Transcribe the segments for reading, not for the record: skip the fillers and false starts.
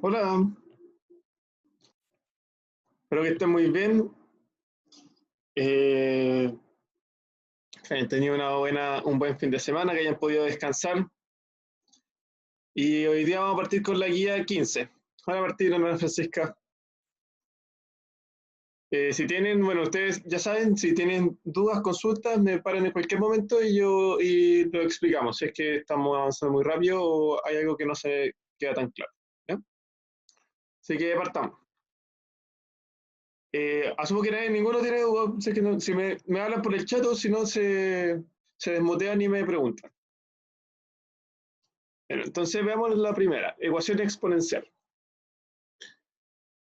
Hola, espero que estén muy bien. Que hayan tenido un buen fin de semana, que hayan podido descansar. Y hoy día vamos a partir con la guía 15. Hola Martín, hola Francisca. Si tienen, bueno, ustedes ya saben, si tienen dudas, consultas, me paran en cualquier momento y lo explicamos. Si es que estamos avanzando muy rápido o hay algo que no se queda tan claro. ¿Ya? Así que partamos. Asumo que ninguno tiene dudas. Si, es que si me hablan por el chat o si no se desmutean y me preguntan. Bueno, entonces veamos la primera, ecuación exponencial.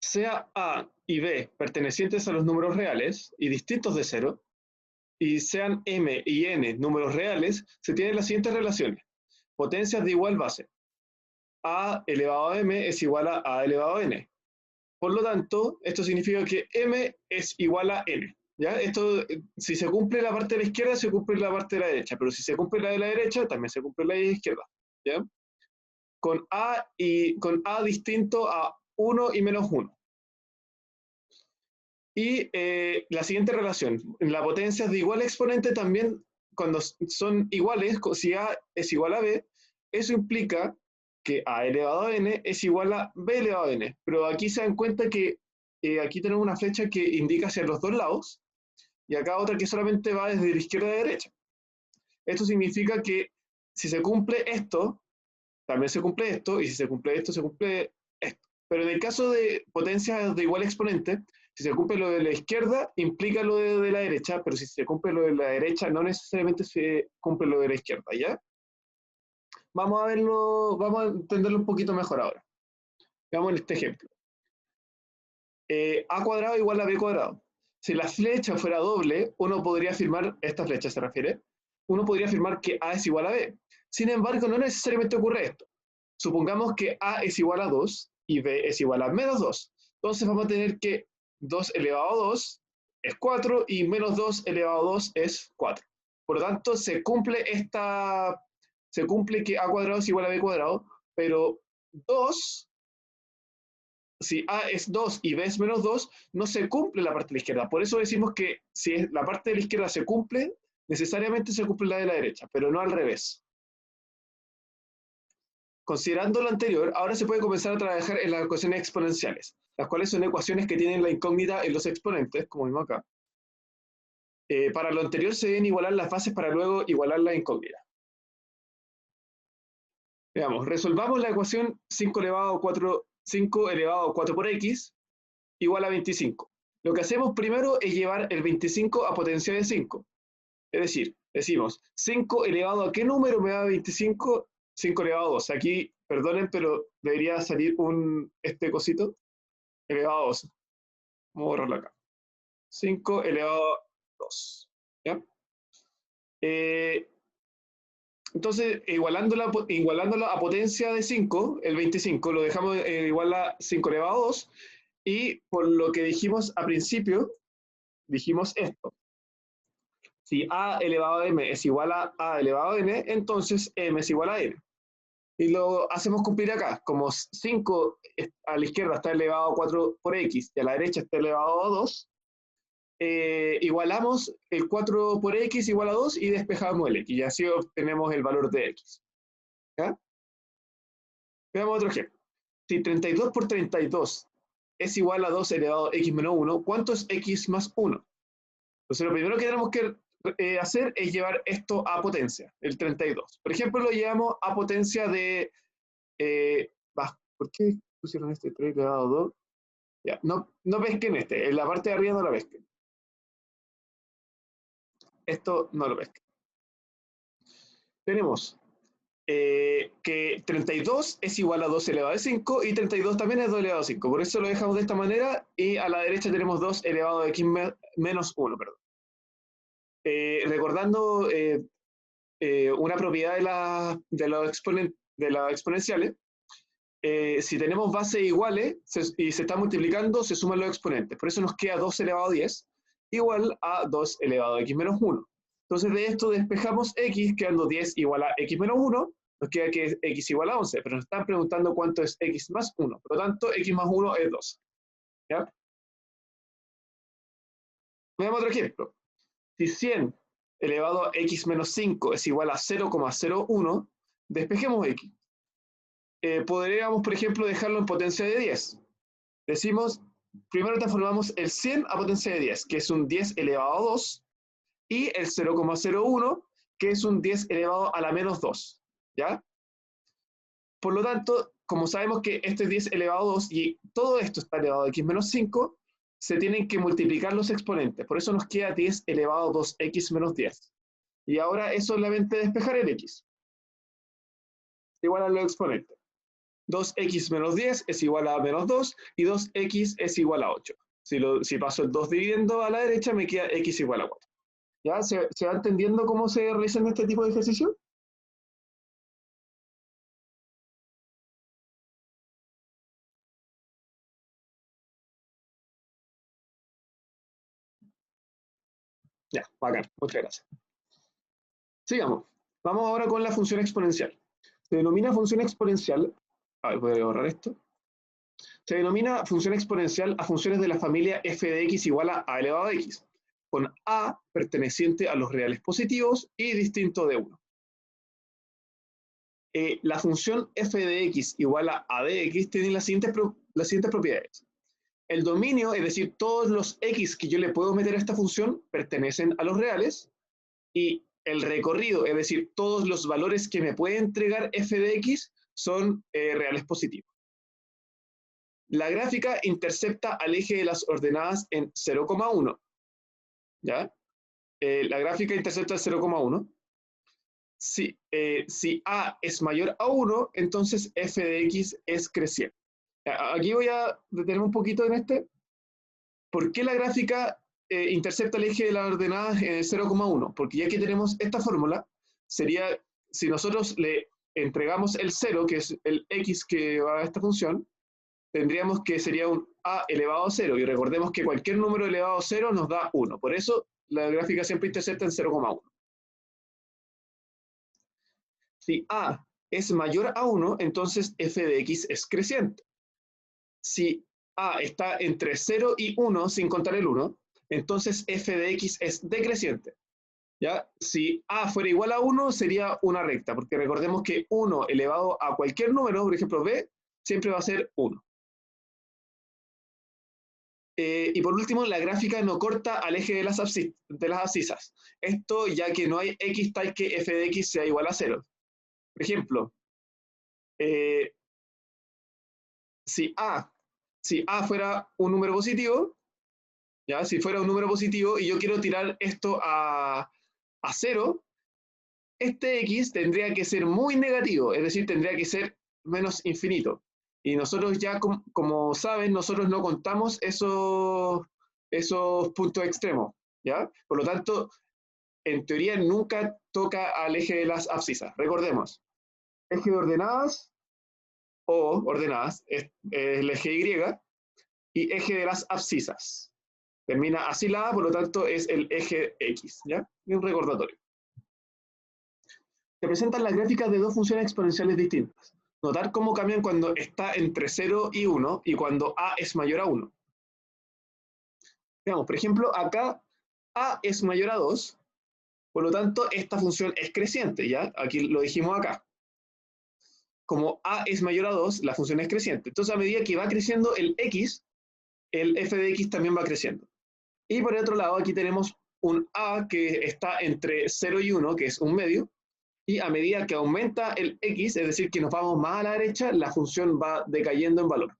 Sea A y B pertenecientes a los números reales y distintos de cero, y sean M y N números reales, se tienen las siguientes relaciones. Potencias de igual base. A elevado a M es igual a A elevado a N. Por lo tanto, esto significa que M es igual a N. ¿Ya? Esto, si se cumple la parte de la izquierda, se cumple la parte de la derecha, pero si se cumple la de la derecha, también se cumple la de la izquierda. ¿Ya? Con A distinto a 1 y menos 1. Y la siguiente relación, la potencia de igual exponente también, cuando son iguales, si A es igual a B, eso implica que A elevado a N es igual a B elevado a N. Pero aquí se dan cuenta que aquí tenemos una flecha que indica hacia los dos lados y acá otra que solamente va desde la izquierda a la derecha. Esto significa que si se cumple esto, también se cumple esto, y si se cumple esto, se cumple esto. Pero en el caso de potencias de igual exponente, si se cumple lo de la izquierda, implica lo de la derecha, pero si se cumple lo de la derecha, no necesariamente se cumple lo de la izquierda, ¿ya? Vamos a verlo, vamos a entenderlo un poquito mejor ahora. Veamos en este ejemplo. A cuadrado igual a B cuadrado. Si la flecha fuera doble, uno podría afirmar, esta flecha se refiere, uno podría afirmar que A es igual a B. Sin embargo, no necesariamente ocurre esto. Supongamos que A es igual a 2 y B es igual a menos 2. Entonces vamos a tener que 2 elevado a 2 es 4 y menos 2 elevado a 2 es 4. Por lo tanto, se cumple que A cuadrado es igual a B cuadrado, pero 2, si A es 2 y B es menos 2, no se cumple la parte de la izquierda. Por eso decimos que si la parte de la izquierda se cumple, necesariamente se cumple la de la derecha, pero no al revés. Considerando lo anterior, ahora se puede comenzar a trabajar en las ecuaciones exponenciales, las cuales son ecuaciones que tienen la incógnita en los exponentes, como vimos acá. Para lo anterior se deben igualar las bases para luego igualar la incógnita. Veamos, resolvamos la ecuación 5 elevado a 4 por x igual a 25. Lo que hacemos primero es llevar el 25 a potencia de 5. Es decir, decimos 5 elevado a qué número me da 25, 5 elevado a 2. Aquí, perdonen, pero debería salir este cosito elevado a 2. Vamos a borrarlo acá. 5 elevado a 2. ¿Ya? Eh, entonces, igualándola a potencia de 5, el 25, lo dejamos igual a 5 elevado a 2. Y por lo que dijimos a principio, dijimos esto. Si a elevado a m es igual a elevado a n, entonces m es igual a n. Y lo hacemos cumplir acá. Como 5 a la izquierda está elevado a 4 por x y a la derecha está elevado a 2, igualamos el 4 por x igual a 2 y despejamos el x. Y así obtenemos el valor de x. ¿Ya? Veamos otro ejemplo. Si 32 por 32 es igual a 2 elevado a x menos 1, ¿cuánto es x más 1? Entonces lo primero que tenemos que hacer es llevar esto a potencia, el 32. Por ejemplo, lo llevamos a potencia de... ¿por qué pusieron este 3 elevado a 2? Ya, no pesquen en la parte de arriba no la pesquen. Esto no lo pesquen. Tenemos que 32 es igual a 2 elevado a 5 y 32 también es 2 elevado a 5. Por eso lo dejamos de esta manera y a la derecha tenemos 2 elevado a x menos 1. Perdón. Recordando una propiedad de las exponenciales, si tenemos bases iguales y se está multiplicando, se suman los exponentes. Por eso nos queda 2 elevado a 10 igual a 2 elevado a x menos 1. Entonces de esto despejamos x, quedando 10 igual a x menos 1, nos queda que es x igual a 11, pero nos están preguntando cuánto es x más 1. Por lo tanto, x más 1 es 2. ¿Ya? Veamos otro ejemplo. Si 100 elevado a x menos 5 es igual a 0,01, despejemos x. Podríamos, por ejemplo, dejarlo en potencia de 10. Decimos, primero transformamos el 100 a potencia de 10, que es un 10 elevado a 2, y el 0,01, que es un 10 elevado a la menos 2. ¿Ya? Por lo tanto, como sabemos que este es 10 elevado a 2 y todo esto está elevado a x menos 5, se tienen que multiplicar los exponentes. Por eso nos queda 10 elevado a 2x menos 10. Y ahora es solamente despejar el x. Igual a los exponentes. 2x menos 10 es igual a menos 2 y 2x es igual a 8. Si paso el 2 dividiendo a la derecha, me queda x igual a 4. ¿Ya? ¿Se va entendiendo cómo se realizan este tipo de ejercicio? Ya, bacán. Muchas gracias. Sigamos. Vamos ahora con la función exponencial. Se denomina función exponencial. A ver, voy a borrar esto. Se denomina función exponencial a funciones de la familia f de x igual a elevado a x, con a perteneciente a los reales positivos y distinto de 1. La función f de x igual a de x tiene las siguientes propiedades. El dominio, es decir, todos los x que yo le puedo meter a esta función pertenecen a los reales, y el recorrido, es decir, todos los valores que me puede entregar f de x son reales positivos. La gráfica intercepta al eje de las ordenadas en 0,1. ¿Ya? La gráfica intercepta el 0,1. Si a es mayor a 1, entonces f de x es creciente. Aquí voy a detenerme un poquito en este. ¿Por qué la gráfica intercepta el eje de las ordenadas en 0,1? Porque ya que tenemos esta fórmula, sería, si nosotros le entregamos el 0, que es el x que va a esta función, tendríamos que sería un a elevado a 0, y recordemos que cualquier número elevado a 0 nos da 1. Por eso la gráfica siempre intercepta en 0,1. Si a es mayor a 1, entonces f de x es creciente. Si a está entre 0 y 1, sin contar el 1, entonces f de x es decreciente. ¿Ya? Si a fuera igual a 1, sería una recta, porque recordemos que 1 elevado a cualquier número, por ejemplo b, siempre va a ser 1. Y por último, la gráfica no corta al eje de las abscisas. Esto ya que no hay x tal que f de x sea igual a 0. Por ejemplo, eh, si a fuera un número positivo, ¿ya? Si fuera un número positivo y yo quiero tirar esto a 0, este x tendría que ser muy negativo, es decir, tendría que ser menos infinito. Y nosotros ya, como saben, nosotros no contamos esos puntos extremos, ¿ya? Por lo tanto, en teoría nunca toca al eje de las abscisas. Recordemos, eje de ordenadas o ordenadas es el eje Y eje de las abscisas. Termina así la A, por lo tanto es el eje X, ¿ya? Y un recordatorio. Se presentan las gráficas de dos funciones exponenciales distintas. Notar cómo cambian cuando está entre 0 y 1 y cuando a es mayor a 1. Veamos, por ejemplo, acá a es mayor a 2, por lo tanto esta función es creciente, ¿ya? Aquí lo dijimos acá. Como a es mayor a 2, la función es creciente. Entonces, a medida que va creciendo el x, el f de x también va creciendo. Y por el otro lado, aquí tenemos un a que está entre 0 y 1, que es un medio, y a medida que aumenta el x, es decir, que nos vamos más a la derecha, la función va decayendo en valor.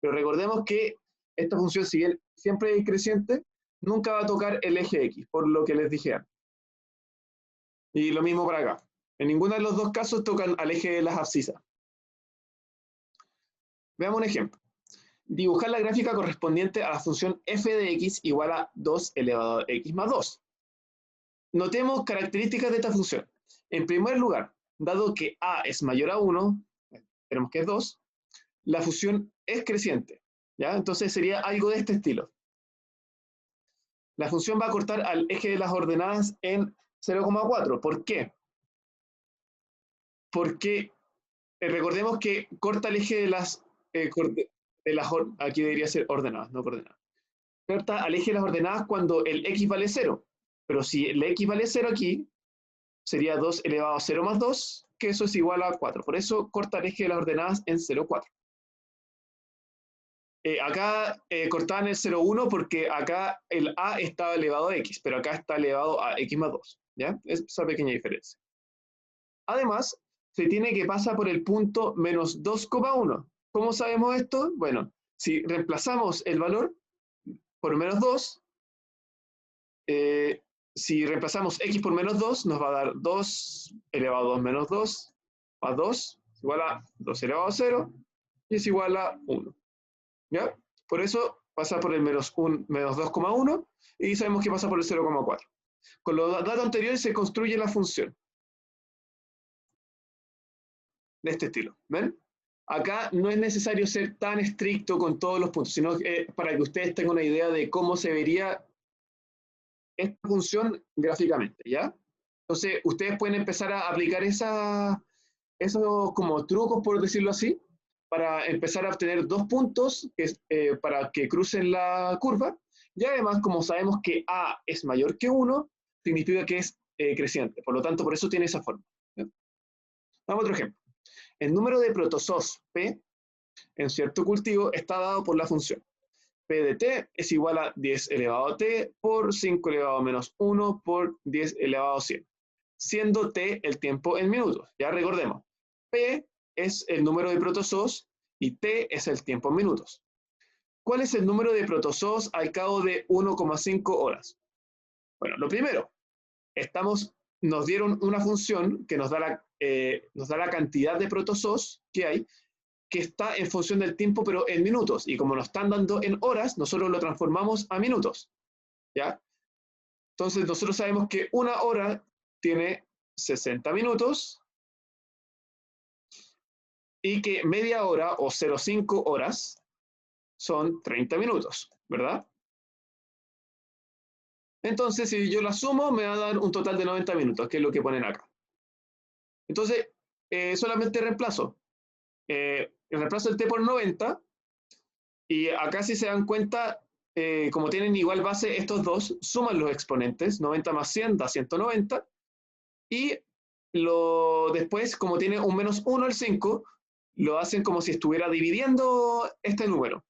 Pero recordemos que esta función, si bien siempre es creciente, nunca va a tocar el eje x, por lo que les dije antes. Y lo mismo para acá. En ninguno de los dos casos tocan al eje de las abscisas. Veamos un ejemplo. Dibujar la gráfica correspondiente a la función f de x igual a 2 elevado a x más 2. Notemos características de esta función. En primer lugar, dado que a es mayor a 1, tenemos que es 2, la función es creciente, ¿ya? Entonces sería algo de este estilo. La función va a cortar al eje de las ordenadas en 0,4. ¿Por qué? porque recordemos que corta el eje aquí debería ser ordenadas, no coordenadas. Corta al eje de las ordenadas cuando el x vale 0. Pero si el x vale 0 aquí, sería 2 elevado a 0 más 2, que eso es igual a 4. Por eso corta el eje de las ordenadas en 0, 4. Acá cortaban el 0, 1 porque acá el a estaba elevado a x, pero acá está elevado a x más 2. ¿Ya? Es esa pequeña diferencia. Además, se tiene que pasar por el punto menos 2,1. ¿Cómo sabemos esto? Bueno, si reemplazamos el valor por menos 2, si reemplazamos x por menos 2, nos va a dar 2 elevado a 2 menos 2 más 2 es igual a 2 elevado a 0 y es igual a 1. ¿Ya? Por eso pasa por el menos 2,1 y sabemos que pasa por el 0,4. Con los datos anteriores se construye la función de este estilo. ¿Ven? Acá no es necesario ser tan estricto con todos los puntos, sino para que ustedes tengan una idea de cómo se vería esta función gráficamente, ¿ya? Entonces, ustedes pueden empezar a aplicar esos como trucos, por decirlo así, para empezar a obtener 2 puntos para que crucen la curva. Y además, como sabemos que A es mayor que 1, significa que es creciente. Por lo tanto, por eso tiene esa forma. ¿Ya? Vamos a otro ejemplo. El número de protozoos P en cierto cultivo está dado por la función P de t es igual a 10 elevado a t por 5 elevado a menos 1 por 10 elevado a 100, siendo t el tiempo en minutos. Ya recordemos, P es el número de protozoos y t es el tiempo en minutos. ¿Cuál es el número de protozoos al cabo de 1,5 horas? Bueno, lo primero, nos dieron una función que nos da la cantidad de protozoos que hay, que está en función del tiempo, pero en minutos. Y como nos están dando en horas, nosotros lo transformamos a minutos. ¿Ya? Entonces, nosotros sabemos que una hora tiene 60 minutos y que media hora o 0,5 horas son 30 minutos, ¿verdad? Entonces, si yo la sumo, me va a dar un total de 90 minutos, que es lo que ponen acá. Entonces, solamente reemplazo. Reemplazo el t por 90 y acá si se dan cuenta, como tienen igual base, estos dos suman los exponentes, 90 más 100 da 190, y después, como tiene un menos 1 el 5, lo hacen como si estuviera dividiendo este número.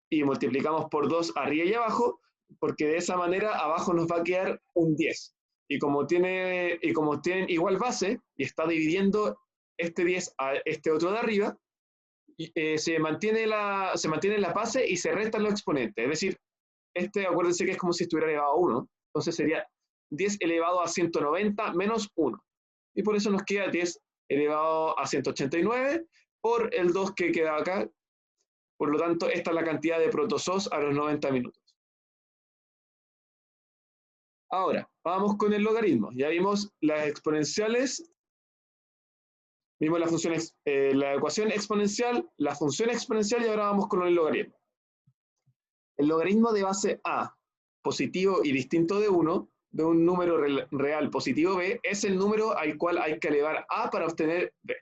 Y multiplicamos por 2 arriba y abajo, porque de esa manera abajo nos va a quedar un 10. Y como tienen igual base, y está dividiendo este 10 a este otro de arriba, se mantiene la base y se restan los exponentes. Es decir, acuérdense que es como si estuviera elevado a 1. Entonces sería 10 elevado a 190 menos 1. Y por eso nos queda 10 elevado a 189 por el 2 que queda acá. Por lo tanto, esta es la cantidad de protozoos a los 90 minutos. Ahora, vamos con el logaritmo. Ya vimos las exponenciales, vimos la ecuación exponencial, la función exponencial y ahora vamos con el logaritmo. El logaritmo de base a, positivo y distinto de 1, de un número real positivo b, es el número al cual hay que elevar a para obtener b.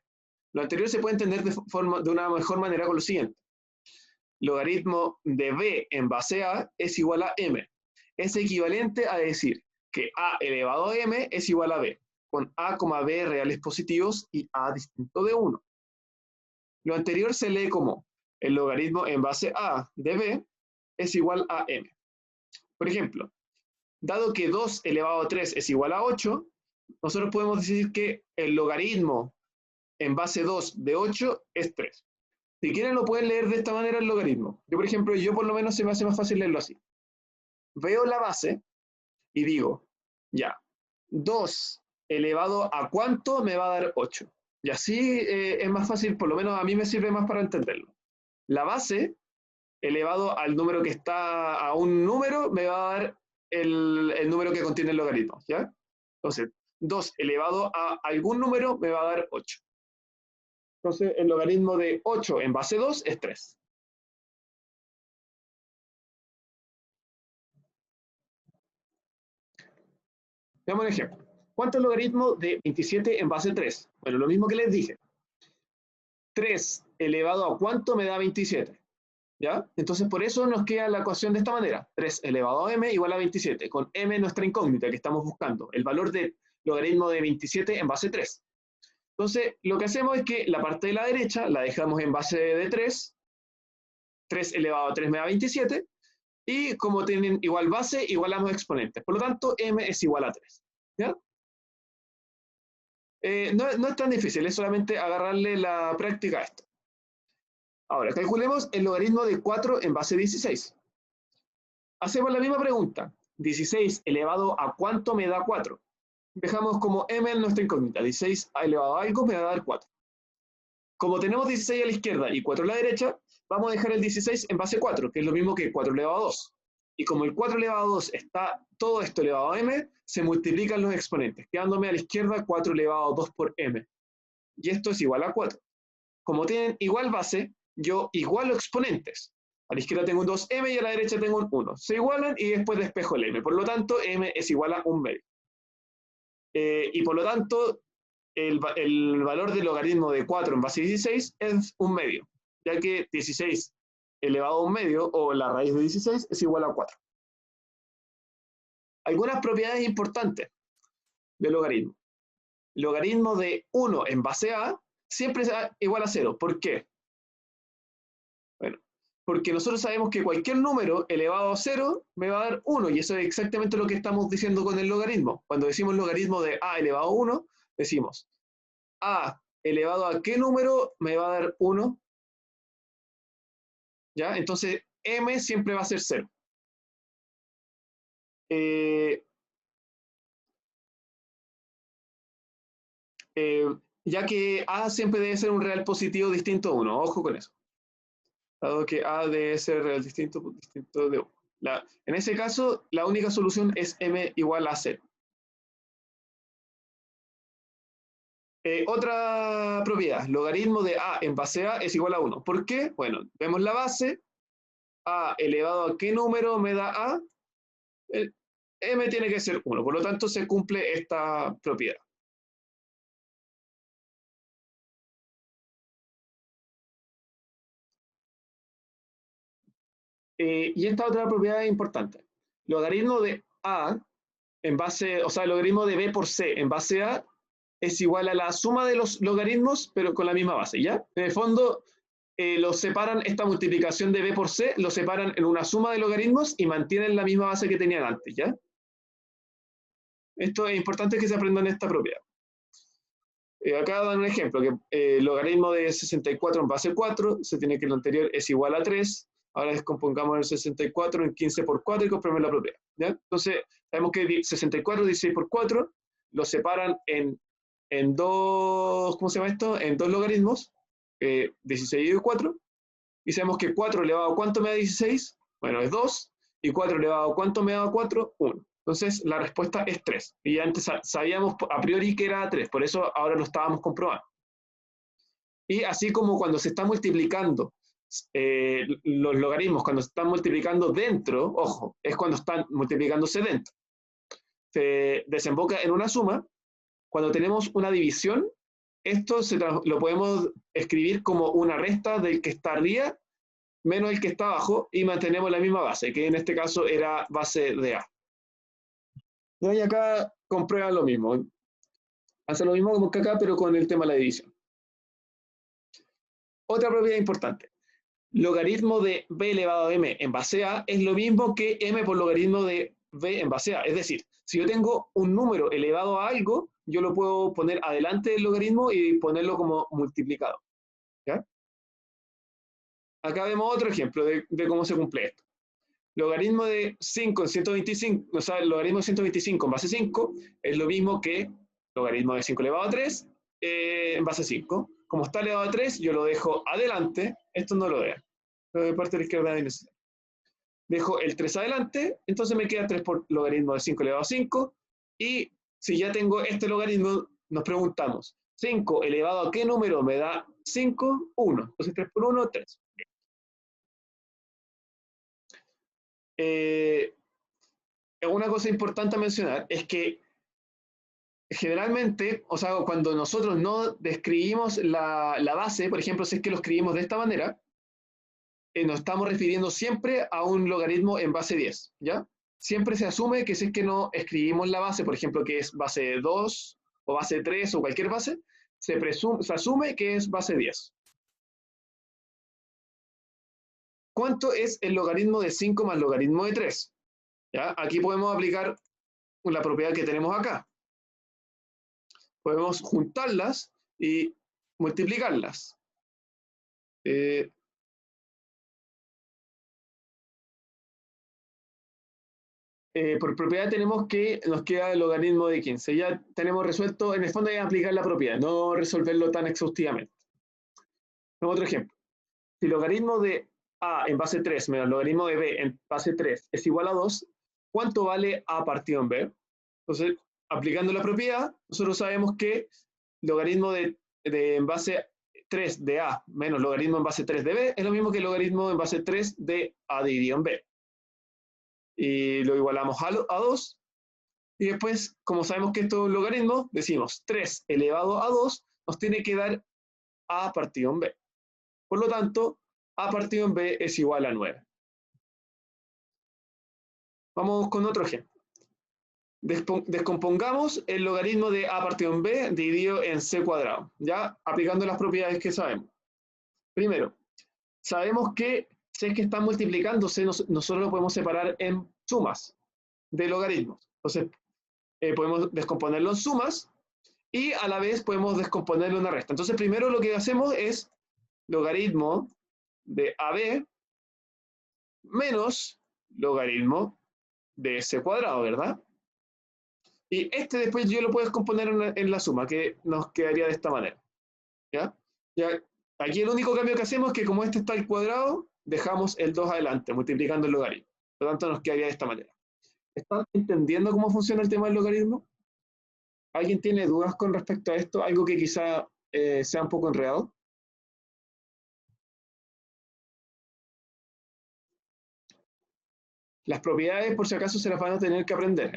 Lo anterior se puede entender de una mejor manera con lo siguiente. Logaritmo de b en base a es igual a m. Es equivalente a decir que a elevado a m es igual a b, con a, b reales positivos y a distinto de 1. Lo anterior se lee como el logaritmo en base a de b es igual a m. Por ejemplo, dado que 2 elevado a 3 es igual a 8, nosotros podemos decir que el logaritmo en base 2 de 8 es 3. Si quieren lo pueden leer de esta manera el logaritmo. Yo, por ejemplo, por lo menos se me hace más fácil leerlo así. Veo la base y digo, ya, 2 elevado a cuánto me va a dar 8. Y así es más fácil, por lo menos a mí me sirve más para entenderlo. La base elevado al número que está a un número me va a dar el número que contiene el logaritmo, ¿ya? Entonces, 2 elevado a algún número me va a dar 8. Entonces, el logaritmo de 8 en base 2 es 3. Veamos un ejemplo. ¿Cuánto es el logaritmo de 27 en base 3? Bueno, lo mismo que les dije. 3 elevado a ¿cuánto me da 27? ¿Ya? Entonces, por eso nos queda la ecuación de esta manera. 3 elevado a m igual a 27, con m nuestra incógnita que estamos buscando, el valor del logaritmo de 27 en base 3. Entonces, lo que hacemos es que la parte de la derecha la dejamos en base de 3, 3 elevado a 3 me da 27, y como tienen igual base, igualamos exponentes. Por lo tanto, m es igual a 3. ¿Ya? No es tan difícil, es solamente agarrarle la práctica a esto. Ahora, calculemos el logaritmo de 4 en base 16. Hacemos la misma pregunta. 16 elevado a ¿cuánto me da 4? Dejamos como m en nuestra incógnita. 16 elevado a algo me va a dar 4. Como tenemos 16 a la izquierda y 4 a la derecha, vamos a dejar el 16 en base 4, que es lo mismo que 4 elevado a 2. Y como el 4 elevado a 2 está todo esto elevado a m, se multiplican los exponentes, quedándome a la izquierda 4 elevado a 2 por m. Y esto es igual a 4. Como tienen igual base, yo igualo exponentes. A la izquierda tengo un 2m y a la derecha tengo un 1. Se igualan y después despejo el m. Por lo tanto, m es igual a 1 medio. Y por lo tanto, el valor del logaritmo de 4 en base 16 es 1 medio, ya que 16 elevado a 1 medio, o la raíz de 16, es igual a 4. Algunas propiedades importantes del logaritmo. Logaritmo de 1 en base a siempre es igual a 0. ¿Por qué? Bueno, porque nosotros sabemos que cualquier número elevado a 0 me va a dar 1, y eso es exactamente lo que estamos diciendo con el logaritmo. Cuando decimos logaritmo de a elevado a 1, decimos a elevado a qué número me va a dar 1, ¿ya? Entonces, m siempre va a ser 0. Eh, eh, ya que a siempre debe ser un real positivo distinto a 1, ojo con eso. Dado que a debe ser real distinto de 1. En ese caso, la única solución es m igual a 0. Otra propiedad, logaritmo de a en base a es igual a 1. ¿Por qué? Bueno, vemos la base, a elevado a qué número me da a, m tiene que ser 1, por lo tanto se cumple esta propiedad. Y esta otra propiedad es importante. Logaritmo de a en base, o sea, el logaritmo de b por c en base a es igual a la suma de los logaritmos, pero con la misma base, ¿ya? En el fondo, los separan, esta multiplicación de b por c, lo separan en una suma de logaritmos y mantienen la misma base que tenían antes, ¿ya? Esto es importante que se aprendan esta propiedad. Acá dan un ejemplo, que logaritmo de 64 en base 4, se tiene que lo anterior es igual a 3, ahora descompongamos el 64 en 15 por 4 y compramos la propiedad, ¿ya? Entonces, sabemos que 64, 16 por 4, lo separan en dos, ¿cómo se llama esto? En dos logaritmos, 16 y 4, y sabemos que 4 elevado a ¿cuánto me da 16? Bueno, es 2, y 4 elevado a ¿cuánto me da 4? 1. Entonces, la respuesta es 3. Y antes sabíamos a priori que era 3, por eso ahora lo estábamos comprobando. Y así como cuando se está multiplicando los logaritmos, cuando se están multiplicando dentro, ojo, es cuando están multiplicándose dentro, se desemboca en una suma. Cuando tenemos una división, esto lo podemos escribir como una resta del que está arriba menos el que está abajo, y mantenemos la misma base, que en este caso era base de A. Y acá comprueban lo mismo. Hace lo mismo como que acá, pero con el tema de la división. Otra propiedad importante. Logaritmo de b elevado a m en base a es lo mismo que m por logaritmo de b en base a. Es decir, si yo tengo un número elevado a algo, yo lo puedo poner adelante del logaritmo y ponerlo como multiplicado. ¿Ya? Acá vemos otro ejemplo de cómo se cumple esto. Logaritmo de 5 en 125, o sea, el logaritmo de 125 en base 5 es lo mismo que logaritmo de 5 elevado a 3 en base 5. Como está elevado a 3, yo lo dejo adelante, esto no lo vean. De parte de la izquierda es dejo el 3 adelante, entonces me queda 3 por logaritmo de 5 elevado a 5, y si ya tengo este logaritmo, nos preguntamos, 5 elevado a qué número me da 5? 1. Entonces 3 por 1, 3. Una cosa importante a mencionar es que generalmente, o sea, cuando nosotros no describimos la base, por ejemplo, si es que lo escribimos de esta manera, nos estamos refiriendo siempre a un logaritmo en base 10, ¿ya? Siempre se asume que si es que no escribimos la base, por ejemplo, que es base 2 o base 3 o cualquier base, se asume que es base 10. ¿Cuánto es el logaritmo de 5 más logaritmo de 3? ¿Ya? Aquí podemos aplicar la propiedad que tenemos acá. Podemos juntarlas y multiplicarlas. Por propiedad tenemos que nos queda el logaritmo de 15. Ya tenemos resuelto, en el fondo hay que aplicar la propiedad, no resolverlo tan exhaustivamente. Otro ejemplo. Si el logaritmo de a en base 3 menos el logaritmo de b en base 3 es igual a 2, ¿cuánto vale a partido en b? Entonces, aplicando la propiedad, nosotros sabemos que logaritmo de en base 3 de a menos logaritmo en base 3 de b es lo mismo que el logaritmo en base 3 de a dividido en b. Y lo igualamos a 2. Y después, como sabemos que esto es un logaritmo, decimos 3 elevado a 2 nos tiene que dar a partido en b. Por lo tanto, a partido en b es igual a 9. Vamos con otro ejemplo. Descompongamos el logaritmo de a partido en b dividido en c cuadrado, ya aplicando las propiedades que sabemos. Primero, sabemos que si es que están multiplicándose, nosotros lo podemos separar en sumas de logaritmos. Entonces, podemos descomponerlo en sumas y a la vez podemos descomponerlo en una resta. Entonces, primero lo que hacemos es logaritmo de AB menos logaritmo de C cuadrado, ¿verdad? Y este después yo lo puedo descomponer en la suma, que nos quedaría de esta manera. ¿Ya? Ya, aquí el único cambio que hacemos es que como este está al cuadrado, dejamos el 2 adelante, multiplicando el logaritmo. Por lo tanto, nos quedaría de esta manera. ¿Están entendiendo cómo funciona el tema del logaritmo? ¿Alguien tiene dudas con respecto a esto? ¿Algo que quizá sea un poco enredado? Las propiedades, por si acaso, se las van a tener que aprender.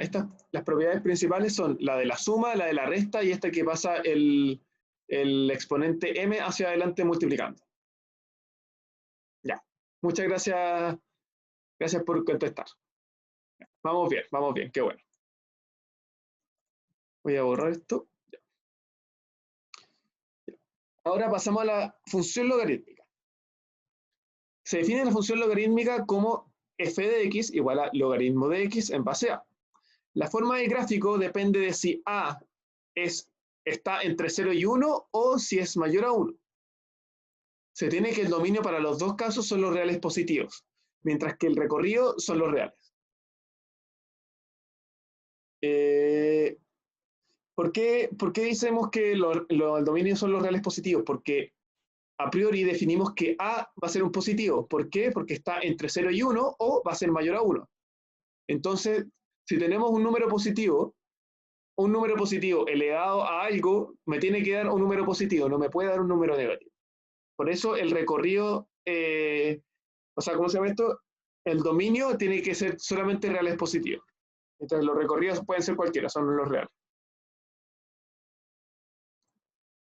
Las propiedades principales son la de la suma, la de la resta y esta que pasa el exponente m hacia adelante multiplicando. Ya. Muchas gracias. Gracias por contestar. Vamos bien, qué bueno. Voy a borrar esto. Ya. Ahora pasamos a la función logarítmica. Se define la función logarítmica como f de x igual a logaritmo de x en base a. La forma del gráfico depende de si a está entre 0 y 1 o si es mayor a 1. Se tiene que el dominio para los dos casos son los reales positivos, mientras que el recorrido son los reales. ¿Por qué decimos que el dominio son los reales positivos? Porque a priori definimos que A va a ser un positivo. ¿Por qué? Porque está entre 0 y 1 o va a ser mayor a 1. Entonces, si tenemos un número positivo elevado a algo, me tiene que dar un número positivo, no me puede dar un número negativo. Por eso el recorrido, o sea, ¿cómo se llama esto? El dominio tiene que ser solamente reales positivos. Entonces los recorridos pueden ser cualquiera, son los reales.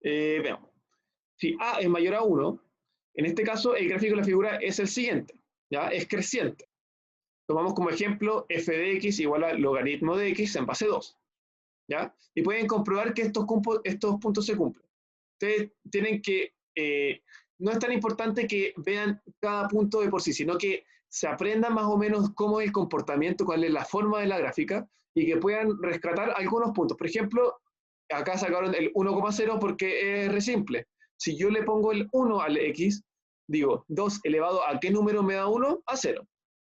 Veamos. Si A es mayor a 1, en este caso el gráfico de la figura es el siguiente, ¿ya? Es creciente. Tomamos como ejemplo f de x igual a logaritmo de x en base 2. ¿Ya? Y pueden comprobar que estos puntos se cumplen. Ustedes tienen que, no es tan importante que vean cada punto de por sí, sino que se aprendan más o menos cómo es el comportamiento, cuál es la forma de la gráfica, y que puedan rescatar algunos puntos. Por ejemplo, acá sacaron el 1,0 porque es re simple. Si yo le pongo el 1 al x, digo, 2 elevado a ¿qué número me da 1? A 0.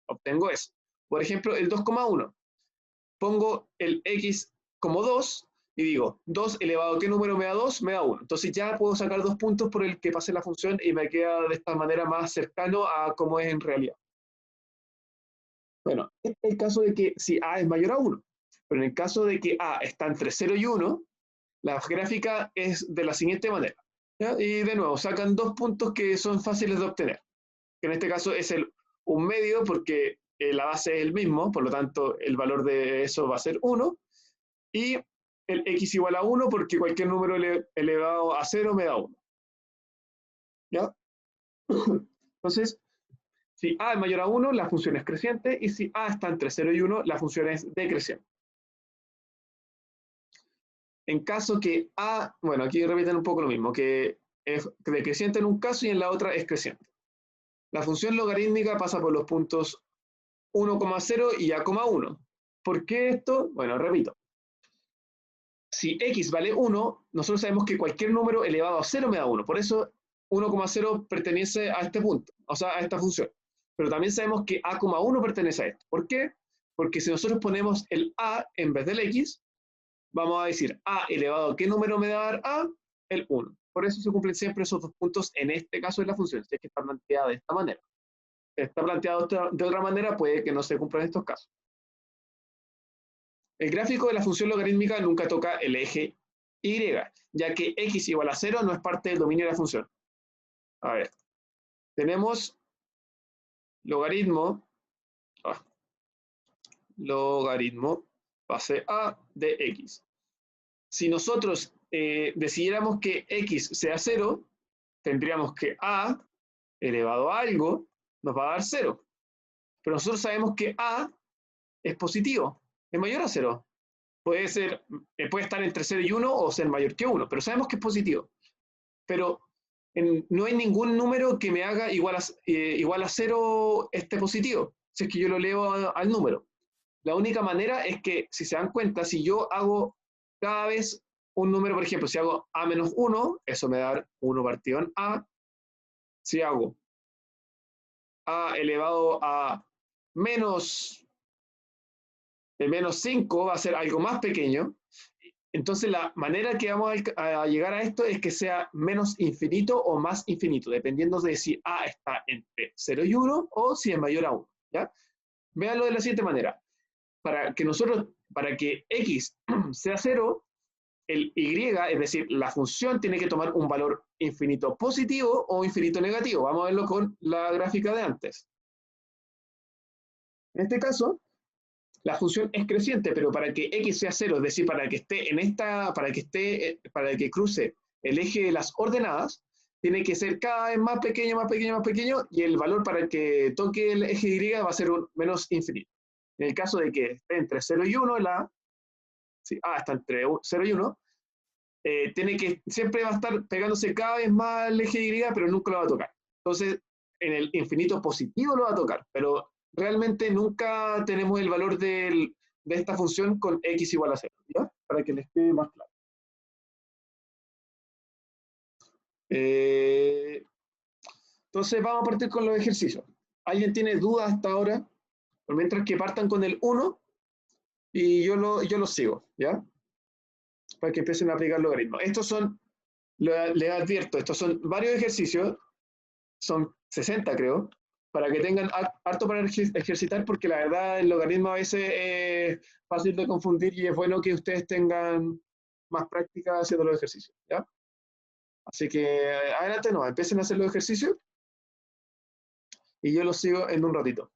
Obtengo eso. Por ejemplo, el 2,1. Pongo el x como 2 y digo, 2 elevado a ¿qué número me da 2? Me da 1. Entonces ya puedo sacar 2 puntos por el que pase la función y me queda de esta manera más cercano a cómo es en realidad. Bueno, este es el caso de que si a es mayor a 1. Pero en el caso de que a está entre 0 y 1, la gráfica es de la siguiente manera. ¿Ya? Y de nuevo, sacan 2 puntos que son fáciles de obtener. Que en este caso es un medio porque la base es el mismo, por lo tanto el valor de eso va a ser 1. Y el x igual a 1 porque cualquier número elevado a 0 me da 1. ¿Ya? Entonces, si a es mayor a 1, la función es creciente, y si a está entre 0 y 1, la función es decreciente. En caso que a, bueno, aquí repiten un poco lo mismo, que es decreciente en un caso y en la otra es creciente. La función logarítmica pasa por los puntos 1,0 y a,1. ¿Por qué esto? Bueno, repito. Si x vale 1, nosotros sabemos que cualquier número elevado a 0 me da 1. Por eso 1,0 pertenece a este punto, o sea, a esta función. Pero también sabemos que a,1 pertenece a esto. ¿Por qué? Porque si nosotros ponemos el a en vez del x, vamos a decir a elevado a qué número me va a dar a, el 1. Por eso se cumplen siempre esos dos puntos en este caso de la función, si es que está planteada de esta manera. Si está planteado de otra manera, puede que no se cumplan estos casos. El gráfico de la función logarítmica nunca toca el eje y, ya que x igual a 0 no es parte del dominio de la función. A ver, tenemos logaritmo, logaritmo base a de x. Si nosotros decidiéramos que x sea 0, tendríamos que a elevado a algo nos va a dar 0. Pero nosotros sabemos que a es positivo, es mayor a 0. Puede estar entre 0 y 1 o ser mayor que 1, pero sabemos que es positivo. Pero no hay ningún número que me haga igual a 0 este positivo, si es que yo lo leo al número. La única manera es que, si se dan cuenta, si yo hago cada vez un número, por ejemplo, si hago a menos 1, eso me da 1 partido en a. Si hago a elevado a menos, menos 5, va a ser algo más pequeño. Entonces, la manera que vamos a llegar a esto es que sea menos infinito o más infinito, dependiendo de si a está entre 0 y 1 o si es mayor a 1. ¿Ya? Véanlo de la siguiente manera. Para que x sea 0, el y, es decir, la función tiene que tomar un valor infinito positivo o infinito negativo. Vamos a verlo con la gráfica de antes. En este caso, la función es creciente, pero para que x sea 0, es decir, para que esté en esta, para que cruce el eje de las ordenadas, tiene que ser cada vez más pequeño, más pequeño, más pequeño, y el valor para que toque el eje y va a ser menos infinito. En el caso de que esté entre 0 y 1, está entre 0 y 1, siempre va a estar pegándose cada vez más el eje Y, pero nunca lo va a tocar. Entonces, en el infinito positivo lo va a tocar, pero realmente nunca tenemos el valor de esta función con x igual a 0, ¿ya? Para que les quede más claro. Entonces, vamos a partir con los ejercicios. ¿Alguien tiene dudas hasta ahora? Por mientras que partan con el 1 y yo lo sigo, ¿ya? Para que empiecen a aplicar logaritmos. Les advierto, estos son varios ejercicios, son 60 creo, para que tengan harto para ejercitar, porque la verdad el logaritmo a veces es fácil de confundir y es bueno que ustedes tengan más práctica haciendo los ejercicios, ¿ya? Así que adelante, no, empiecen a hacer los ejercicios y yo los sigo en un ratito.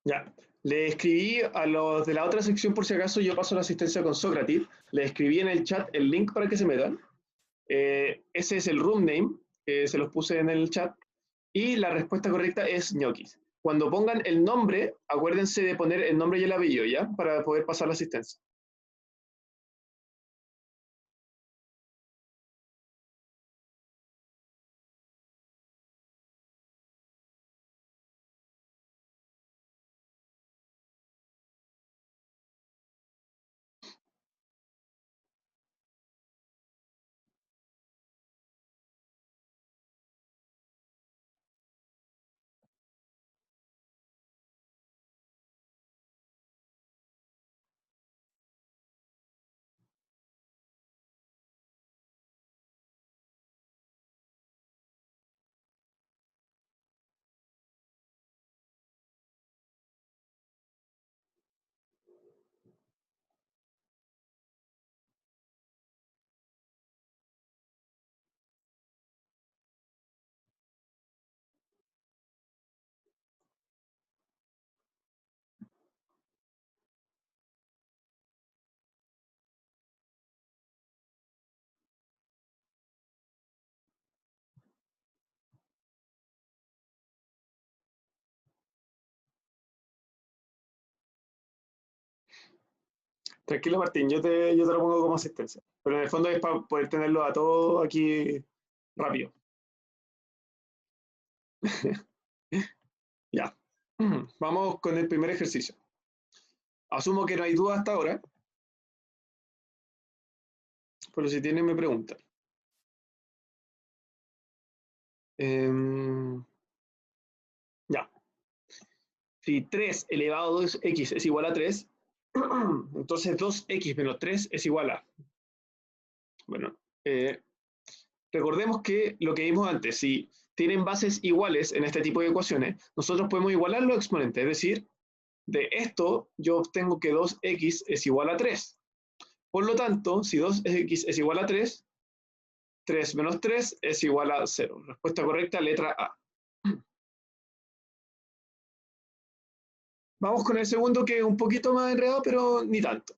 Ya. Le escribí a los de la otra sección, por si acaso yo paso la asistencia con Sócrates, le escribí en el chat el link para que se metan. Ese es el room name, se los puse en el chat, y la respuesta correcta es ñoquis. Cuando pongan el nombre, acuérdense de poner el nombre y el apellido, ¿ya? Para poder pasar la asistencia. Tranquilo, Martín, yo te lo pongo como asistencia. Pero en el fondo es para poder tenerlo a todos aquí rápido. Ya. Vamos con el primer ejercicio. Asumo que no hay duda hasta ahora, pero si tienen me preguntan. Ya. Si 3 elevado a 2x es igual a 3, entonces 2x menos 3 es igual a. Bueno, recordemos que lo que vimos antes, si tienen bases iguales en este tipo de ecuaciones, nosotros podemos igualar los exponentes, es decir, de esto yo obtengo que 2x es igual a 3. Por lo tanto, si 2x es igual a 3, 3 menos 3 es igual a 0. Respuesta correcta, letra A. Vamos con el segundo, que es un poquito más enredado, pero ni tanto.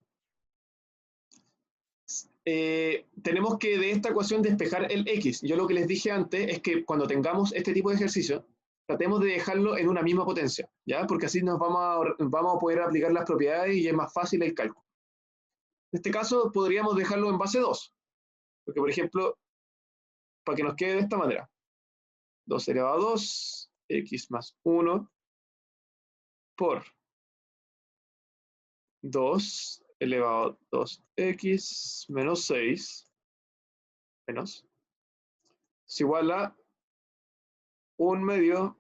Tenemos que de esta ecuación despejar el x. Yo lo que les dije antes es que cuando tengamos este tipo de ejercicio, tratemos de dejarlo en una misma potencia, ¿ya? Porque así nos vamos a poder aplicar las propiedades y es más fácil el cálculo. En este caso, podríamos dejarlo en base 2, porque, por ejemplo, para que nos quede de esta manera, 2 elevado a 2, x más 1 por 2 elevado a 2x menos 6 menos es igual a 1 medio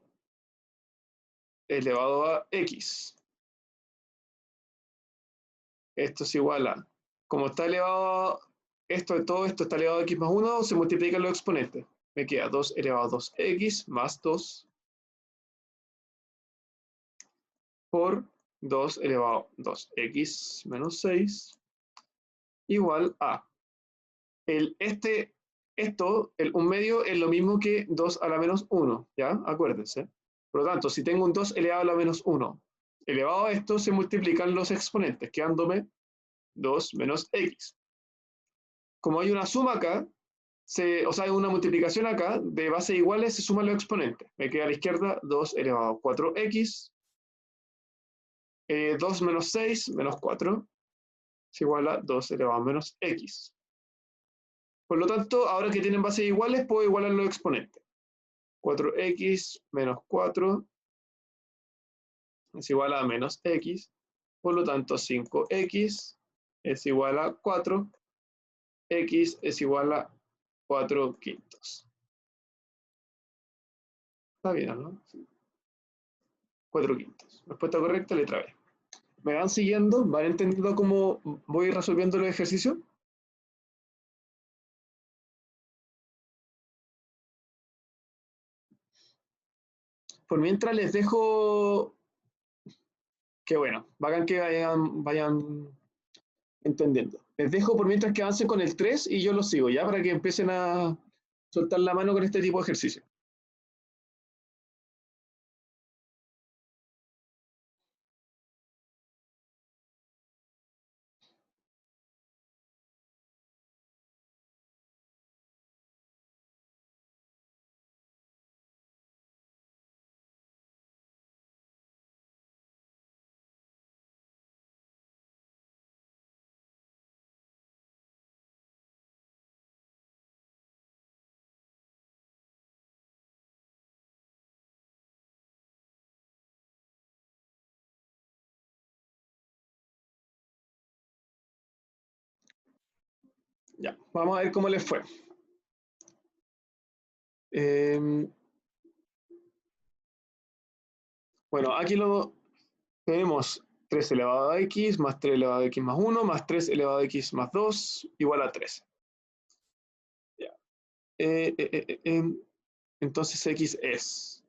elevado a x. Esto es igual a, como está elevado, todo esto está elevado a x más 1, se multiplican los exponentes. Me queda 2 elevado a 2x más 2 por 2 elevado a 2x menos 6 igual a el 1 medio es lo mismo que 2 a la menos 1, ¿ya? Acuérdense. Por lo tanto, si tengo un 2 elevado a la menos 1, elevado a esto, se multiplican los exponentes, quedándome 2 menos x. Como hay una suma acá, o sea, hay una multiplicación acá, de bases iguales se suman los exponentes. Me queda a la izquierda 2 elevado a 4x, 2 menos 6 menos 4, es igual a 2 elevado a menos x. Por lo tanto, ahora que tienen bases iguales, puedo igualar los exponentes. 4x menos 4 es igual a menos x. Por lo tanto, 5x es igual a 4. X es igual a 4 quintos. Está bien, ¿no? 4 quintos. Respuesta correcta, letra B. ¿Me van siguiendo? ¿Van entendiendo cómo voy resolviendo los ejercicios? Por mientras les dejo, que bueno, bacán que vayan entendiendo. Les dejo por mientras que avancen con el 3 y yo los sigo, ¿ya? Para que empiecen a soltar la mano con este tipo de ejercicio. Ya, vamos a ver cómo les fue. Eh, bueno, aquí lo tenemos 3 elevado a x más 3 elevado a x más 1 más 3 elevado a x más 2 igual a 3. Ya. Entonces x es.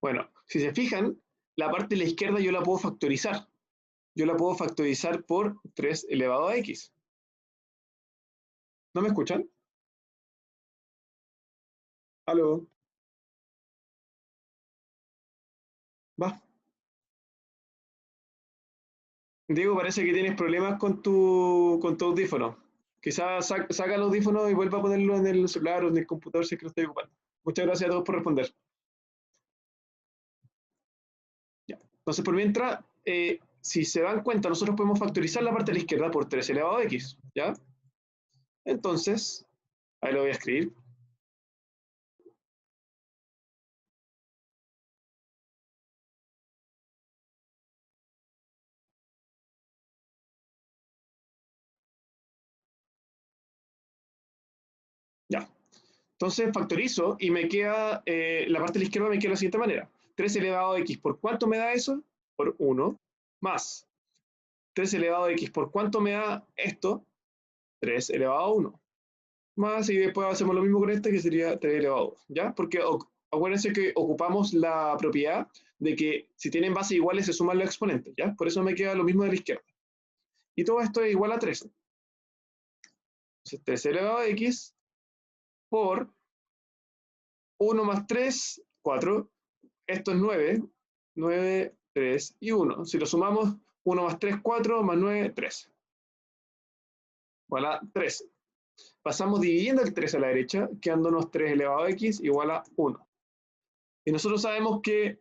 Bueno, si se fijan, la parte de la izquierda yo la puedo factorizar. Yo la puedo factorizar por 3 elevado a x. ¿No me escuchan? ¿Aló? ¿Va? Diego, parece que tienes problemas con tu audífono. Quizás saca el audífono y vuelva a ponerlo en el celular o en el computador si es que lo estoy ocupando. Muchas gracias a todos por responder. Ya. Entonces, por mientras, si se dan cuenta, nosotros podemos factorizar la parte de la izquierda por 3 elevado a x. ¿Ya? Entonces, ahí lo voy a escribir. Ya. Entonces factorizo y me queda, la parte de la izquierda me queda de la siguiente manera. 3 elevado a x, ¿por cuánto me da eso? Por 1, más 3 elevado a x, ¿por cuánto me da esto? 3 elevado a 1. Más, y después hacemos lo mismo con este, que sería 3 elevado a 2, ¿ya? Porque acuérdense que ocupamos la propiedad de que si tienen bases iguales se suman los exponentes, ¿ya? Por eso me queda lo mismo de la izquierda. Y todo esto es igual a 3. Entonces 3 elevado a x por 1 más 3, 4. Esto es 9, 9, 3 y 1. Si lo sumamos, 1 más 3, 4, más 9, 13. Igual a 13. Pasamos dividiendo el 3 a la derecha, quedándonos 3 elevado a x igual a 1. Y nosotros sabemos que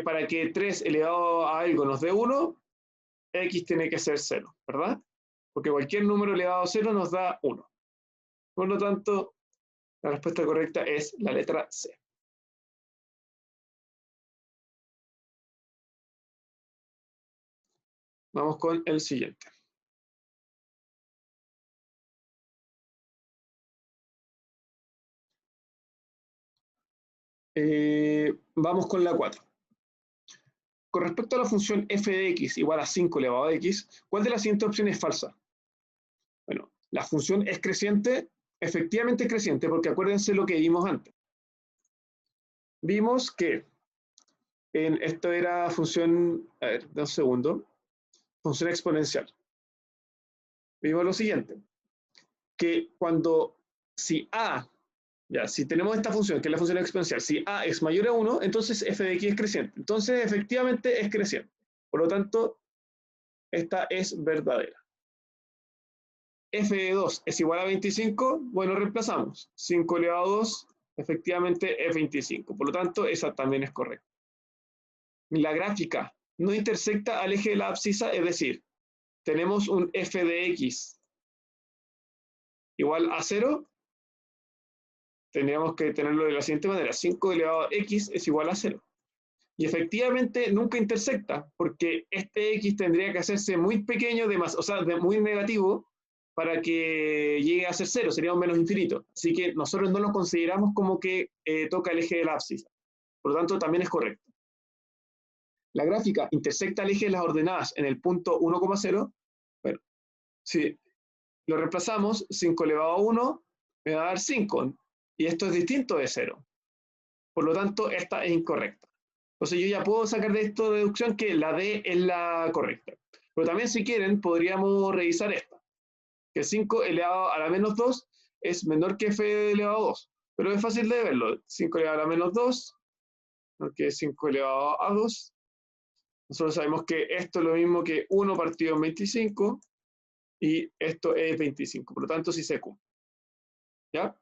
para que 3 elevado a algo nos dé 1, x tiene que ser 0, ¿verdad? Porque cualquier número elevado a 0 nos da 1. Por lo tanto, la respuesta correcta es la letra C. Vamos con el siguiente. Vamos con la 4. Con respecto a la función f de x igual a 5 elevado a x, ¿cuál de las siguientes opciones es falsa? Bueno, la función es creciente, efectivamente es creciente, porque acuérdense lo que vimos antes. Vimos que esto era función, a ver, un segundo, función exponencial. Vimos lo siguiente, que cuando si a, ya, si tenemos esta función, que es la función exponencial, si a es mayor a 1, entonces f de x es creciente. Entonces, efectivamente es creciente. Por lo tanto, esta es verdadera. F de 2 es igual a 25, bueno, reemplazamos. 5 elevado a 2, efectivamente es 25. Por lo tanto, esa también es correcta. La gráfica no intersecta al eje de la abscisa, es decir, tenemos un f de x igual a 0, tendríamos que tenerlo de la siguiente manera. 5 elevado a x es igual a 0. Y efectivamente nunca intersecta, porque este x tendría que hacerse muy pequeño, o sea, muy negativo, para que llegue a ser 0, sería un menos infinito. Así que nosotros no lo consideramos como que toca el eje del ábside. Por lo tanto, también es correcto. La gráfica intersecta el eje de las ordenadas en el punto 1,0. Bueno, si lo reemplazamos, 5 elevado a 1 me va a dar 5. Y esto es distinto de 0. Por lo tanto, esta es incorrecta. Entonces yo ya puedo sacar de esto deducción que la D es la correcta. Pero también si quieren podríamos revisar esta, que 5 elevado a la menos 2 es menor que f elevado a 2. Pero es fácil de verlo. 5 elevado a la menos 2, que es 5 elevado a 2. Nosotros sabemos que esto es lo mismo que 1 partido en 25 y esto es 25. Por lo tanto, sí se cumple. ¿Ya?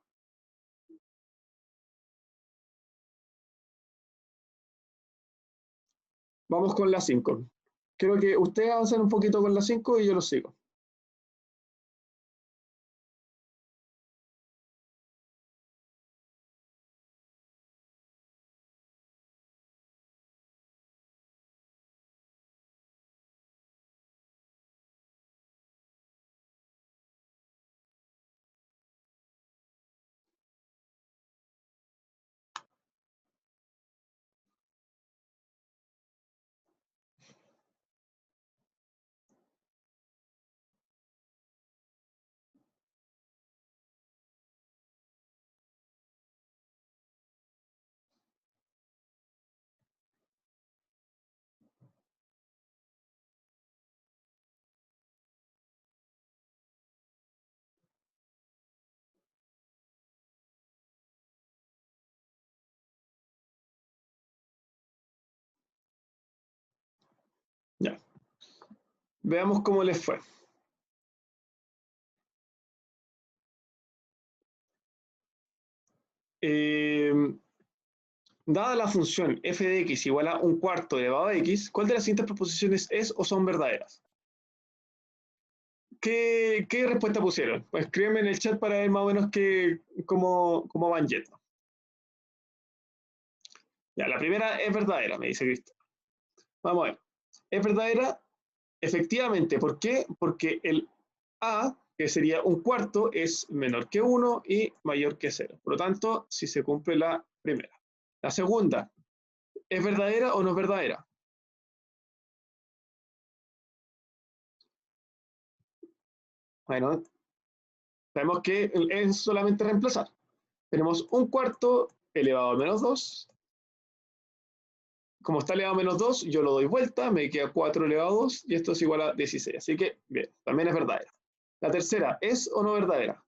Vamos con la 5. Quiero que ustedes avancen un poquito con la 5 y yo lo sigo. Ya. Veamos cómo les fue. Dada la función f de x igual a 1/4 elevado a x, ¿cuál de las siguientes proposiciones es o son verdaderas? ¿Qué respuesta pusieron? Pues escríbanme en el chat para ver más o menos cómo van yendo. Ya, la primera es verdadera, me dice Cristian. Vamos a ver. Es verdadera, efectivamente. ¿Por qué? Porque el a, que sería 1/4, es menor que 1 y mayor que 0. Por lo tanto, si se cumple la primera. La segunda, ¿es verdadera o no es verdadera? Bueno, sabemos que es solamente reemplazar. Tenemos 1/4 elevado a menos 2. Como está elevado a menos 2, yo lo doy vuelta, me queda 4 elevado a 2 y esto es igual a 16. Así que, bien, también es verdadera. La tercera, ¿es o no verdadera?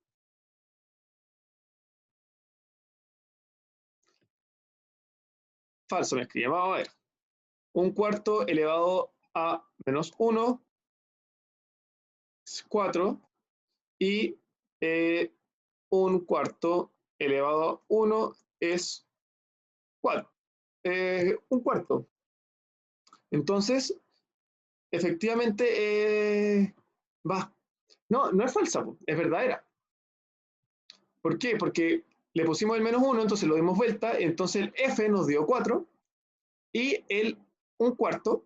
Falso, me escribe. Vamos a ver. 1/4 elevado a menos 1 es 4 y 1/4 elevado a 1 es 4. 1/4. Entonces, efectivamente, va. No, no es falsa, es verdadera. ¿Por qué? Porque le pusimos el menos 1, entonces lo dimos vuelta, entonces el f nos dio 4 y el 1/4,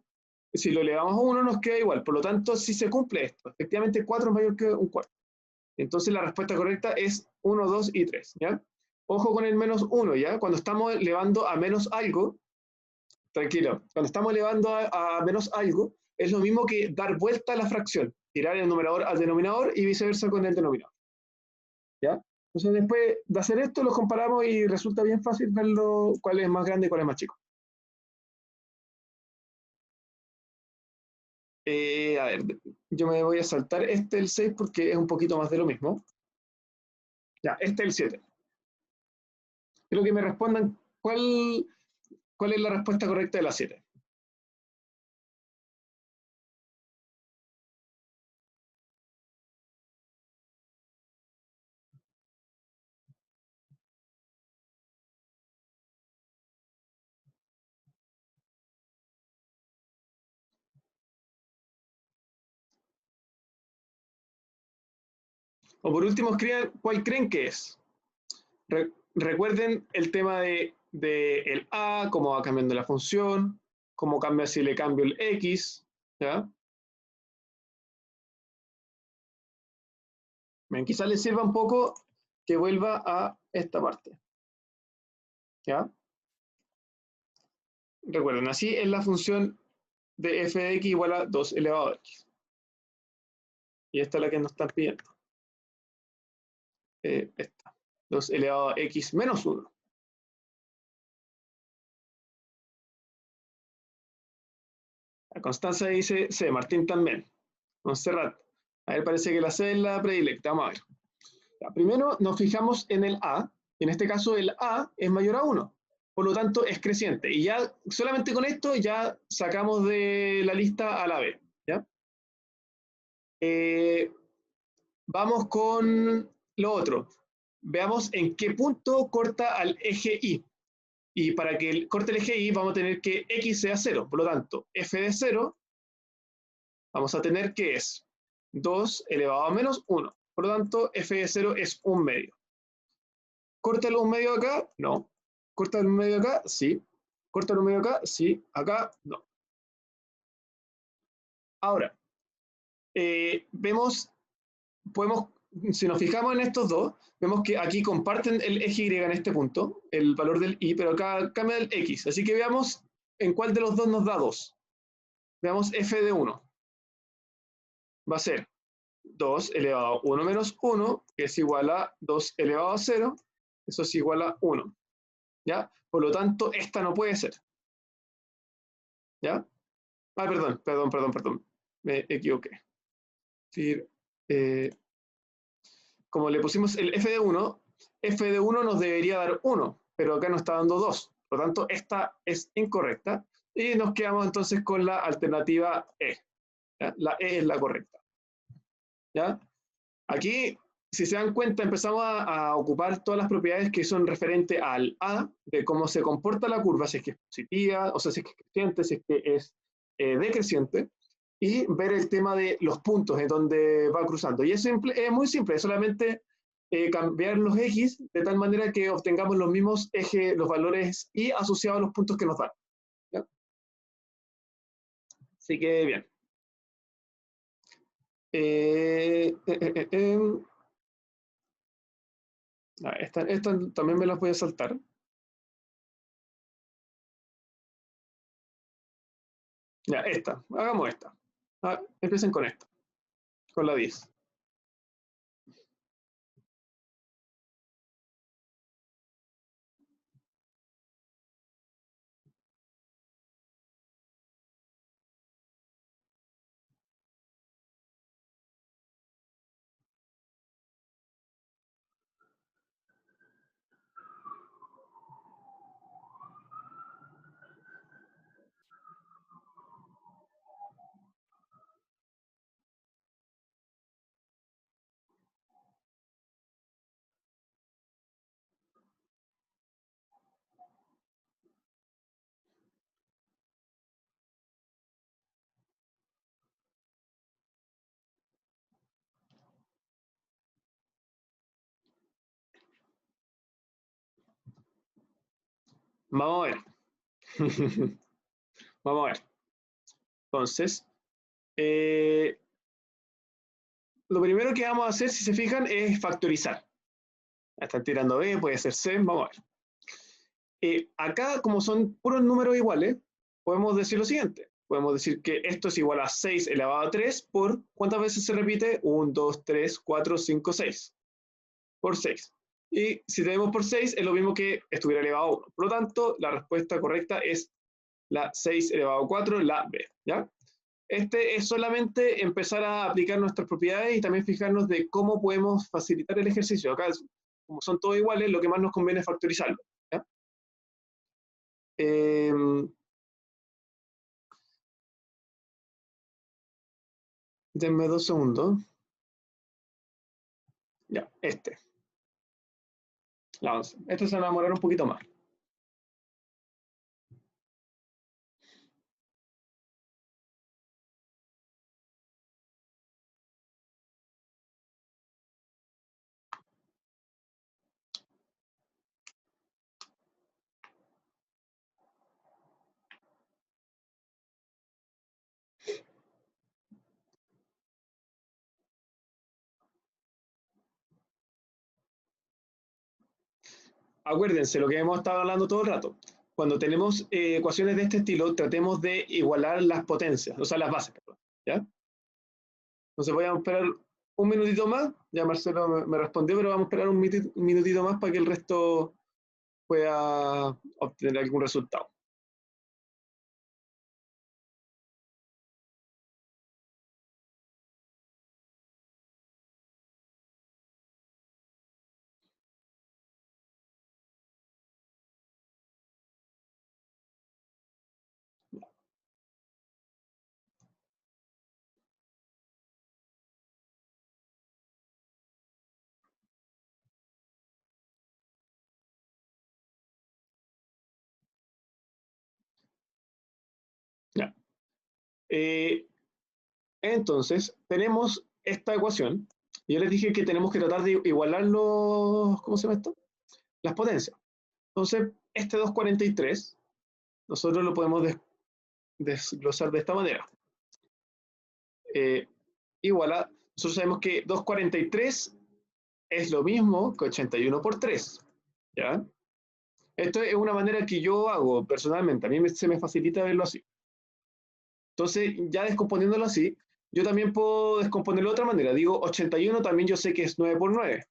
si lo elevamos a 1 nos queda igual. Por lo tanto, sí se cumple esto. Efectivamente, 4 es mayor que 1/4. Entonces la respuesta correcta es 1, 2 y 3. ¿Ya? Ojo con el menos 1, ¿ya? Cuando estamos elevando a menos algo, tranquilo, cuando estamos elevando a menos algo, es lo mismo que dar vuelta a la fracción, tirar el numerador al denominador y viceversa con el denominador. ¿Ya? Entonces después de hacer esto lo comparamos y resulta bien fácil verlo cuál es más grande y cuál es más chico. A ver, yo me voy a saltar el 6 porque es un poquito más de lo mismo. Ya, el 7. Quiero que me respondan cuál es la respuesta correcta de la 7. O por último, escriban cuál creen que es. Recuerden el tema de el a, cómo va cambiando la función, cómo cambia si le cambio el x. ¿Ya? Bien, quizás les sirva un poco que vuelva a esta parte. ¿Ya? Recuerden, así es la función de f de x igual a 2 elevado a x. Y esta es la que nos están pidiendo. Esta. 2 elevado a x menos 1. La Constanza dice C, Martín también. Montserrat. A ver, parece que la C es la predilecta. Vamos a ver. Ya, primero nos fijamos en el A. En este caso el A es mayor a 1. Por lo tanto es creciente. Y ya solamente con esto ya sacamos de la lista a la B. ¿Ya? Vamos con lo otro. Veamos en qué punto corta al eje Y. Y para que corte el eje Y vamos a tener que X sea 0. Por lo tanto, f de 0 vamos a tener que es 2 elevado a menos 1. Por lo tanto, f de 0 es 1 medio. ¿Córtalo un medio acá? No. ¿Córtalo un medio acá? Sí. ¿Córtalo un medio acá? Sí. Acá, no. Ahora, vemos, si nos fijamos en estos dos, vemos que aquí comparten el eje Y en este punto, el valor del Y, pero acá cambia el X. Así que veamos en cuál de los dos nos da 2. Veamos f de 1. Va a ser 2 elevado a 1 menos 1, que es igual a 2 elevado a 0. Eso es igual a 1. ¿Ya? Por lo tanto, esta no puede ser. ¿Ya? Ah, perdón. Me equivoqué. Sí, como le pusimos el f de 1 nos debería dar 1, pero acá nos está dando 2. Por lo tanto, esta es incorrecta. Y nos quedamos entonces con la alternativa E. ¿Ya? La E es la correcta. ¿Ya? Aquí, si se dan cuenta, empezamos a ocupar todas las propiedades que son referentes al A, de cómo se comporta la curva, si es que es positiva, o sea, si es que es creciente, si es que es decreciente, y ver el tema de los puntos en donde va cruzando. Y es muy simple, es solamente cambiar los X de tal manera que obtengamos los mismos ejes, los valores Y asociados a los puntos que nos dan. ¿Ya? Así que bien. Eh, eh, eh, eh, esta también me las voy a saltar. Ya, esta. Hagamos esta. Empiecen con esta. Con la 10. Vamos a ver. Vamos a ver. Entonces, eh, lo primero que vamos a hacer, si se fijan, es factorizar. Están tirando B, puede ser C. Vamos a ver. Acá, como son puros números iguales, podemos decir lo siguiente. Podemos decir que esto es igual a 6 elevado a 3 por, ¿cuántas veces se repite? 1, 2, 3, 4, 5, 6. Por 6. Y si tenemos por 6, es lo mismo que estuviera elevado a 1. Por lo tanto, la respuesta correcta es la 6 elevado a 4, la B. ¿Ya? Este es solamente empezar a aplicar nuestras propiedades y también fijarnos de cómo podemos facilitar el ejercicio. Acá, como son todos iguales, lo que más nos conviene es factorizarlo. ¿Ya? Eh, Denme 2 segundos. Ya, la 11. Este se va a demorar un poquito más. Acuérdense lo que hemos estado hablando todo el rato. Cuando tenemos ecuaciones de este estilo, tratemos de igualar las potencias, o sea, las bases. ¿Ya? Entonces voy a esperar un minutito más. Ya Marcelo me respondió, pero vamos a esperar un minutito más para que el resto pueda obtener algún resultado. Ya. Eh, entonces, tenemos esta ecuación. Yo les dije que tenemos que tratar de igualar los, ¿cómo se llama esto? Las potencias. Entonces, este 243, nosotros lo podemos desglosar de esta manera. Igual a, nosotros sabemos que 243 es lo mismo que 81 por 3. ¿Ya? Esto es una manera que yo hago personalmente. A mí se me facilita verlo así. Entonces, ya descomponiéndolo así, yo también puedo descomponerlo de otra manera. Digo, 81 también yo sé que es 9 por 9.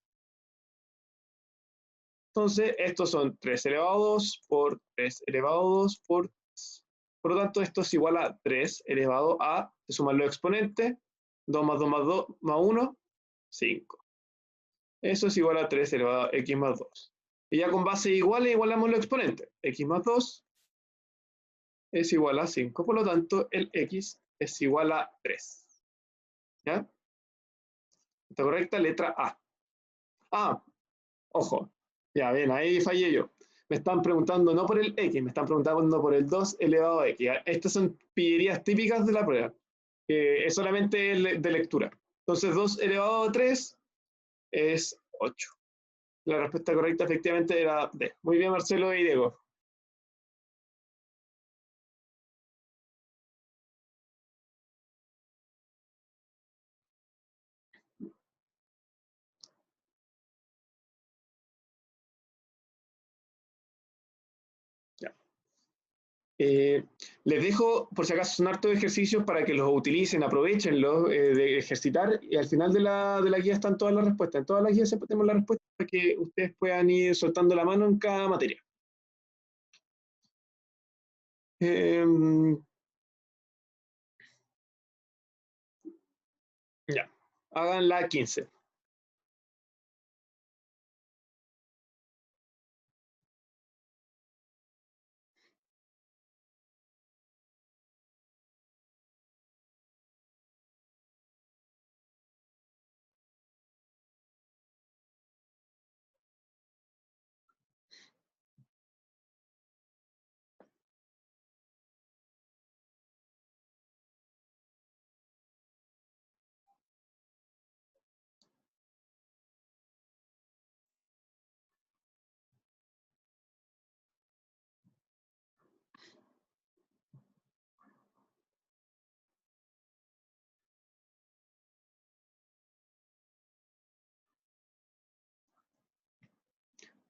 Entonces, estos son 3 elevado a 2 por 3 elevado a 2 por 3. Por lo tanto, esto es igual a 3 elevado a, se suman los exponentes, 2 más 2 más 2 más 1, 5. Eso es igual a 3 elevado a x más 2. Y ya con base iguales igualamos los exponentes. X más 2 es igual a 5, por lo tanto el x es igual a 3. ¿Ya? Está correcta, letra A. Ah, ojo, ya ven, ahí fallé yo. Me están preguntando no por el x, me están preguntando por el 2 elevado a x. Estas son pillerías típicas de la prueba, es solamente de lectura. Entonces 2 elevado a 3 es 8. La respuesta correcta efectivamente era D. Muy bien, Marcelo y Diego. Ya. Les dejo, por si acaso, son hartos ejercicios para que los utilicen, aprovechenlos de ejercitar, y al final de la guía están todas las respuestas. En todas las guías siempre tenemos las respuestas para que ustedes puedan ir soltando la mano en cada materia. Eh, ya, hagan la 15.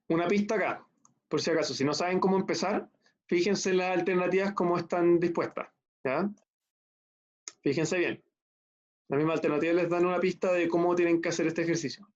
Una pista acá, por si acaso, si no saben cómo empezar, fíjense en las alternativas cómo están dispuestas. ¿Ya? Fíjense bien. La misma alternativa les dan una pista de cómo tienen que hacer este ejercicio.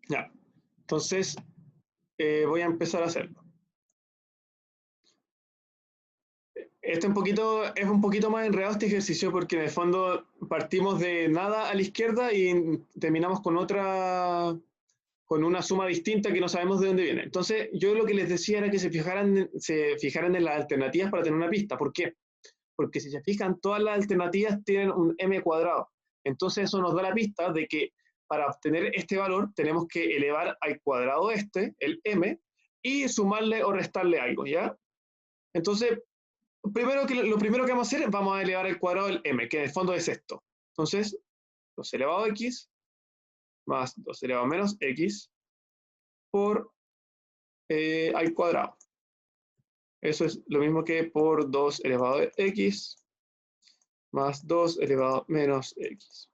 Ya, entonces voy a empezar a hacerlo. Es un poquito más enredado este ejercicio porque en el fondo partimos de nada a la izquierda y terminamos con otra, con una suma distinta que no sabemos de dónde viene. Entonces, yo lo que les decía era que se fijaran en las alternativas para tener una pista. ¿Por qué? Porque si se fijan, todas las alternativas tienen un m cuadrado. Entonces, eso nos da la pista de que para obtener este valor tenemos que elevar al cuadrado el m, y sumarle o restarle algo, ¿ya? Entonces, lo primero que vamos a hacer es vamos a elevar al cuadrado del m, que en el fondo es esto. Entonces, 2 elevado a x más 2 elevado a menos x por al cuadrado. Eso es lo mismo que por 2 elevado a x más 2 elevado a menos x.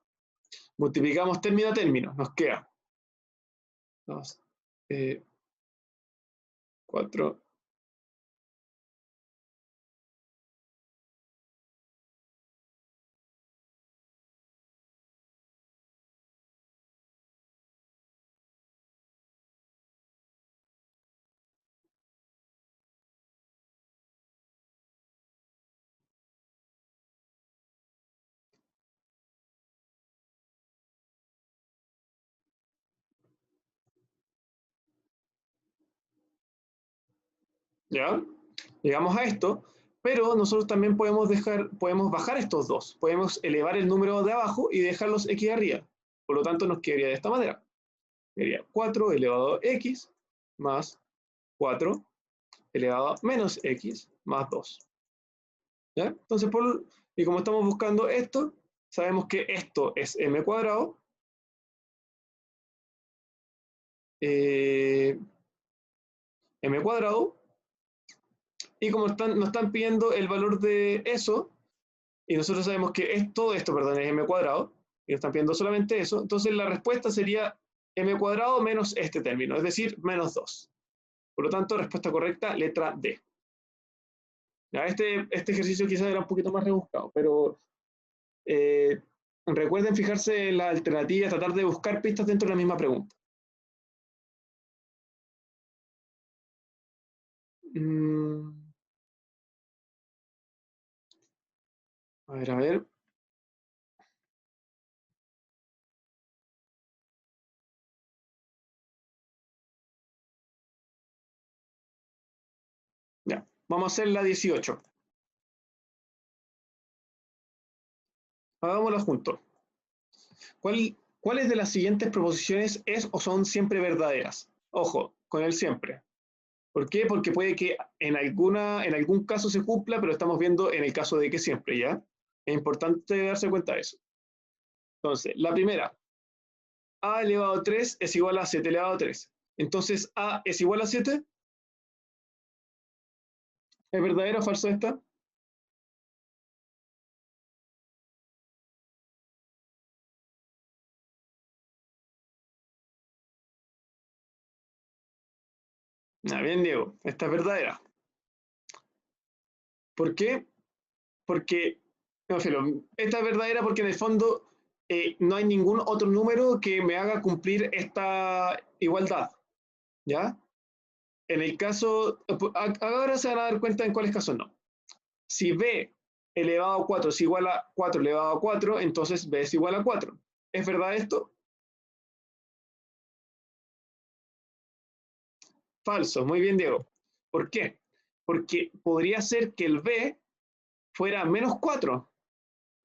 Multiplicamos término a término, nos queda 2, 4. ¿Ya? Llegamos a esto, pero nosotros también podemos bajar estos dos. Podemos elevar el número de abajo y dejar los x arriba. Por lo tanto, nos quedaría de esta manera. Sería 4 elevado a x más 4 elevado a menos x más 2. ¿Ya? Entonces, y como estamos buscando esto, sabemos que esto es m cuadrado. M cuadrado. Y como nos están pidiendo el valor de eso, y nosotros sabemos que todo esto, perdón, es m cuadrado, y nos están pidiendo solamente eso, entonces la respuesta sería m cuadrado menos este término, es decir, menos 2. Por lo tanto, respuesta correcta, letra D. Ya, este ejercicio quizás era un poquito más rebuscado, pero recuerden fijarse en la alternativa, tratar de buscar pistas dentro de la misma pregunta. A ver, a ver. Ya, vamos a hacer la 18. Hagámosla juntos. ¿Cuáles de las siguientes proposiciones es o son siempre verdaderas? Ojo, con el siempre. ¿Por qué? Porque puede que en algún caso se cumpla, pero estamos viendo en el caso de que siempre, ¿ya? Es importante darse cuenta de eso. Entonces, la primera, a elevado a 3 es igual a 7 elevado a 3. Entonces, a es igual a 7. ¿Es verdadera o falsa esta? Bien, Diego, esta es verdadera. ¿Por qué? Porque, no, filo, esta es verdadera porque en el fondo no hay ningún otro número que me haga cumplir esta igualdad, ¿ya? En el caso, ahora se van a dar cuenta en cuáles casos no. Si b elevado a 4 es igual a 4 elevado a 4, entonces b es igual a 4. ¿Es verdad esto? Falso, muy bien, Diego. ¿Por qué? Porque podría ser que el b fuera menos 4,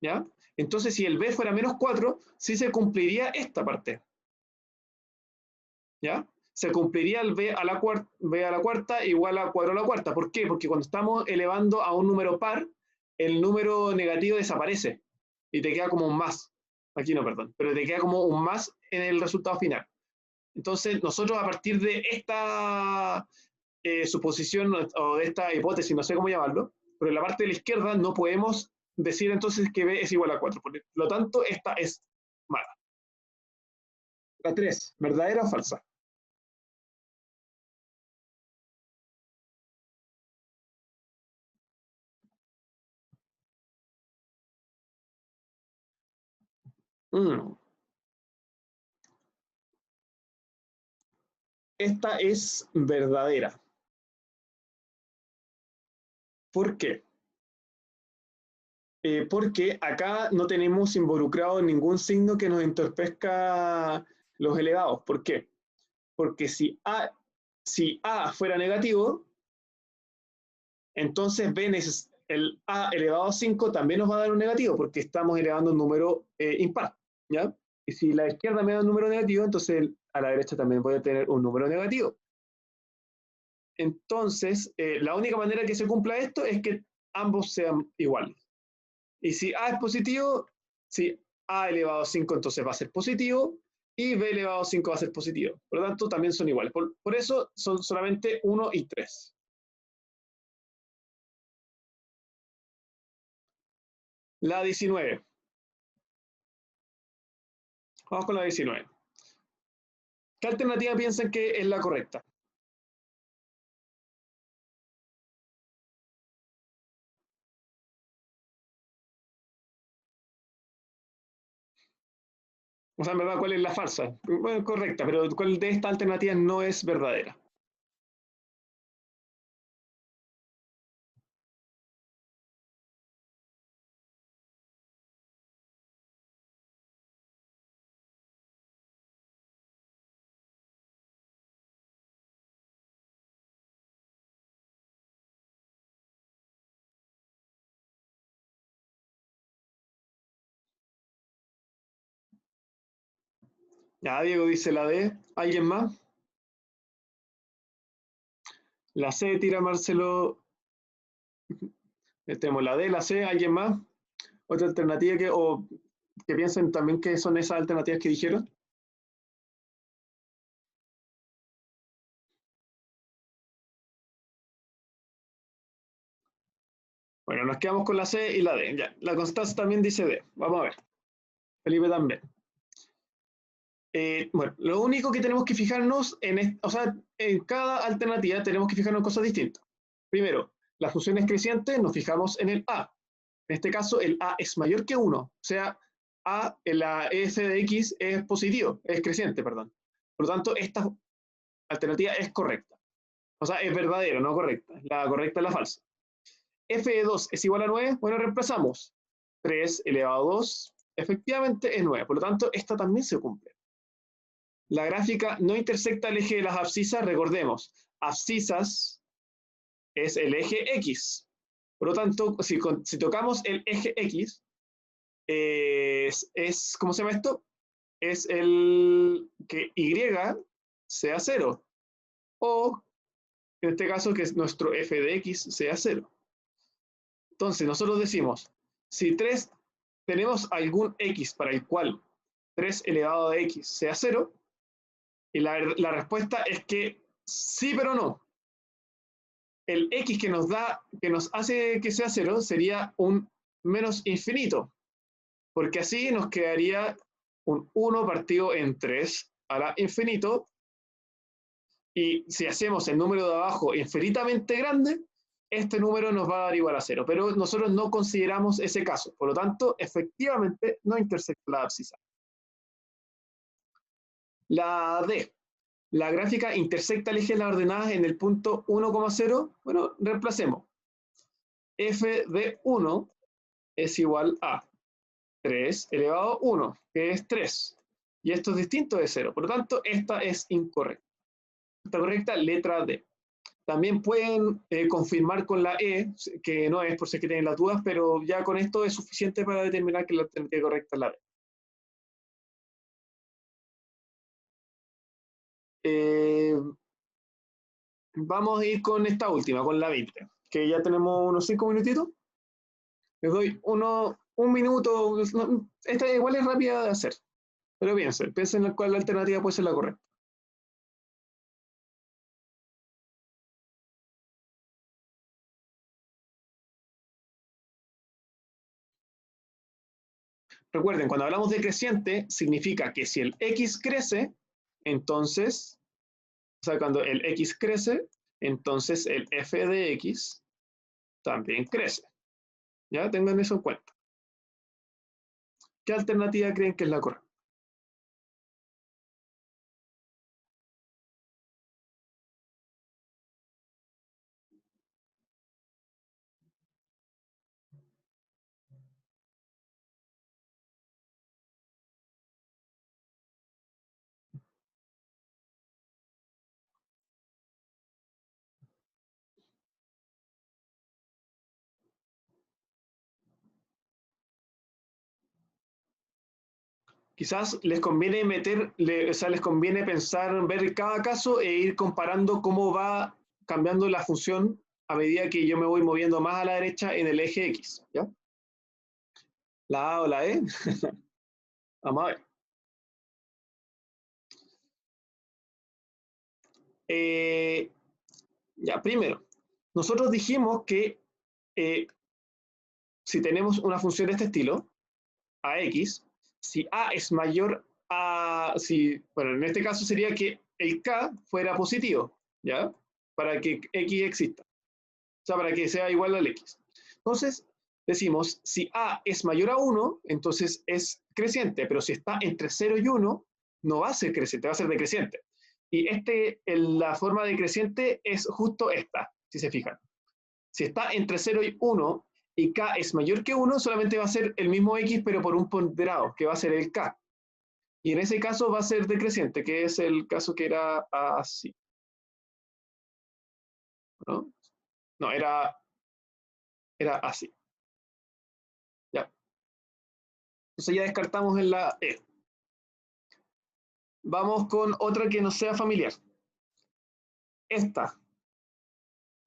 ¿ya? Entonces, si el b fuera menos 4, sí se cumpliría esta parte, ¿ya? Se cumpliría el b a la cuarta igual a 4 a la cuarta. ¿Por qué? Porque cuando estamos elevando a un número par, el número negativo desaparece y te queda como un más. Aquí no, perdón, pero te queda como un más en el resultado final. Entonces, nosotros a partir de esta suposición o de esta hipótesis, no sé cómo llamarlo, pero en la parte de la izquierda no podemos decir entonces que b es igual a 4. Por lo tanto, esta es mala. La 3, ¿verdadera o falsa? Mm. Esta es verdadera. ¿Por qué? Porque acá no tenemos involucrado ningún signo que nos entorpezca los elevados. ¿Por qué? Porque si A fuera negativo, entonces el A elevado a 5 también nos va a dar un negativo, porque estamos elevando un número impar, ¿ya? Y si la izquierda me da un número negativo, entonces a la derecha también voy a tener un número negativo. Entonces, la única manera que se cumpla esto es que ambos sean iguales. Y si A es positivo, si A elevado a 5 entonces va a ser positivo, y B elevado a 5 va a ser positivo. Por lo tanto, también son iguales. Por eso son solamente 1 y 3. La 19. Vamos con la 19. ¿Qué alternativa piensan que es la correcta? O sea, en verdad, ¿cuál es la falsa? Bueno, correcta, pero ¿cuál de estas alternativas no es verdadera? Ya, Diego dice la D. ¿Alguien más? La C tira Marcelo. Tenemos la D, la C. ¿Alguien más? Otra alternativa que. que piensen también qué son esas alternativas que dijeron. Bueno, nos quedamos con la C y la D. Ya. La Constanza también dice D. Vamos a ver. Felipe también. Bueno, lo único que tenemos que fijarnos o sea, en cada alternativa tenemos que fijarnos en cosas distintas. Primero, las funciones crecientes nos fijamos en el A. En este caso, el A es mayor que 1. O sea, A en la f de x es positivo, es creciente, perdón. Por lo tanto, esta alternativa es correcta. O sea, es verdadera, no correcta. La correcta es la falsa. F de 2 es igual a 9. Bueno, reemplazamos. 3 elevado a 2, efectivamente es 9. Por lo tanto, esta también se cumple. La gráfica no intersecta el eje de las abscisas, recordemos, abscisas es el eje X. Por lo tanto, si tocamos el eje X, ¿cómo se llama esto? Es el que Y sea 0. O, en este caso, que es nuestro f de x sea 0. Entonces, nosotros decimos, si tenemos algún x para el cual 3 elevado a x sea 0, y la respuesta es que sí, pero no. El x que nos hace que sea 0 sería un menos infinito, porque así nos quedaría un 1 partido en 3 a la infinito, y si hacemos el número de abajo infinitamente grande, este número nos va a dar igual a 0, pero nosotros no consideramos ese caso, por lo tanto, efectivamente no intersecta la abscisa. La D. La gráfica intersecta el eje de las ordenadas en el punto 1,0. Bueno, reemplacemos. F de 1 es igual a 3 elevado a 1, que es 3. Y esto es distinto de 0. Por lo tanto, esta es incorrecta. Está correcta, letra D. También pueden confirmar con la E, que no es por si es que tienen las dudas, pero ya con esto es suficiente para determinar que la alternativa correcta es la D. Vamos a ir con esta última, con la 20, que ya tenemos unos 5 minutitos. Les doy un minuto. Esta igual es rápida de hacer, pero piensen en cuál la alternativa puede ser la correcta. Recuerden, cuando hablamos de creciente, significa que si el x crece, entonces, o sea, cuando el x crece, entonces el f de x también crece. ¿Ya? Tengan eso en cuenta. ¿Qué alternativa creen que es la correcta? Quizás les conviene o sea, les conviene pensar, ver cada caso e ir comparando cómo va cambiando la función a medida que yo me voy moviendo más a la derecha en el eje X. ¿Ya? La A o la E. Vamos a ver. Ya, primero, nosotros dijimos que si tenemos una función de este estilo, AX, si A es mayor a, bueno, en este caso sería que el K fuera positivo, ¿ya? Para que X exista. O sea, para que sea igual al X. Entonces, decimos, si A es mayor a 1, entonces es creciente, pero si está entre 0 y 1, no va a ser creciente, va a ser decreciente. Y la forma decreciente es justo esta, si se fijan. Si está entre 0 y 1 y K es mayor que 1, solamente va a ser el mismo X, pero por un ponderado, que va a ser el K. Y en ese caso va a ser decreciente, que es el caso que era así. ¿No? No, era así. Ya. Entonces ya descartamos en la E. Vamos con otra que no sea familiar. Esta.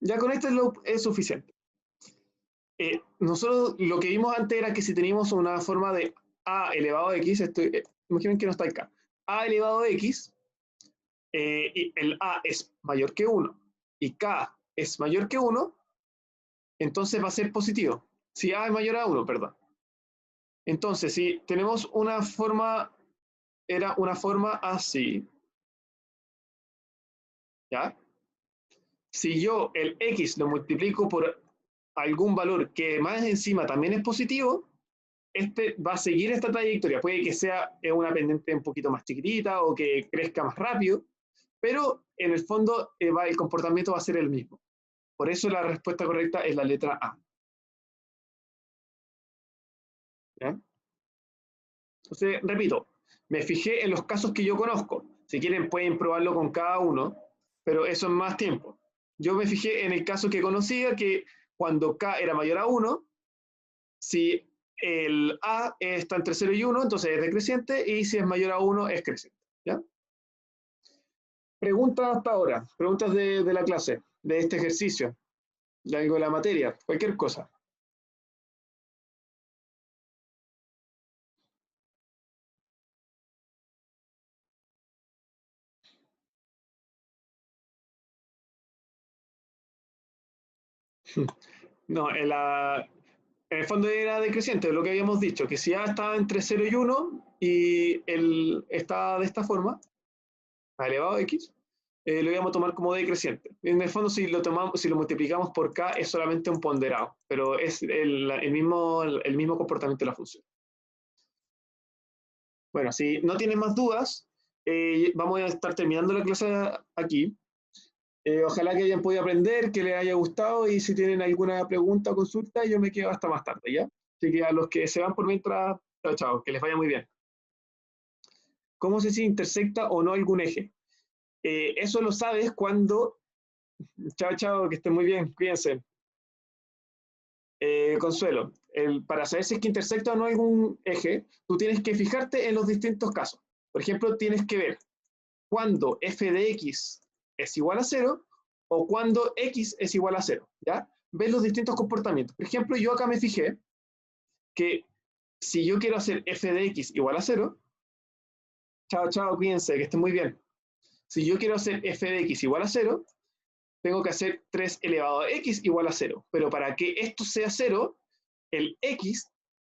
Ya con esta es suficiente. Nosotros lo que vimos antes era que si teníamos una forma de a elevado a x, imaginen que no está acá, a elevado a x, y el a es mayor que 1 y k es mayor que 1, entonces va a ser positivo. Si a es mayor a 1, perdón. Entonces, si tenemos una forma, era una forma así, ¿ya? Si yo el x lo multiplico por algún valor que más encima también es positivo, este va a seguir esta trayectoria. Puede que sea una pendiente un poquito más chiquitita o que crezca más rápido, pero en el fondo el comportamiento va a ser el mismo. Por eso la respuesta correcta es la letra A. ¿Ya? Entonces, repito, me fijé en los casos que yo conozco. Si quieren pueden probarlo con cada uno, pero eso es más tiempo. Yo me fijé en el caso que conocía, que cuando K era mayor a 1, si el A está entre 0 y 1, entonces es decreciente, y si es mayor a 1, es creciente. ¿Ya? Preguntas hasta ahora, preguntas de la clase, de este ejercicio, de algo de la materia, cualquier cosa. No, en el fondo era decreciente, lo que habíamos dicho, que si A estaba entre 0 y 1 y él está de esta forma, a elevado a x, lo íbamos a tomar como decreciente. En el fondo, si lo multiplicamos por k, es solamente un ponderado, pero es el mismo comportamiento de la función. Bueno, si no tienen más dudas, vamos a estar terminando la clase aquí. Ojalá que hayan podido aprender, que les haya gustado, y si tienen alguna pregunta o consulta, yo me quedo hasta más tarde, ¿ya? Así que a los que se van por mientras, chao, chao, que les vaya muy bien. ¿Cómo se intersecta o no algún eje? Eso lo sabes cuando... Chao, chao, que estén muy bien, cuídense. Consuelo, para saber si es que intersecta o no algún eje, tú tienes que fijarte en los distintos casos. Por ejemplo, tienes que ver cuando f de x es igual a 0 o cuando x es igual a 0, ¿ya? Ves los distintos comportamientos. Por ejemplo, yo acá me fijé que si yo quiero hacer f de x igual a 0, chao, chao, cuídense, que estén muy bien. Si yo quiero hacer f de x igual a 0, tengo que hacer 3 elevado a x igual a 0. Pero para que esto sea 0, el x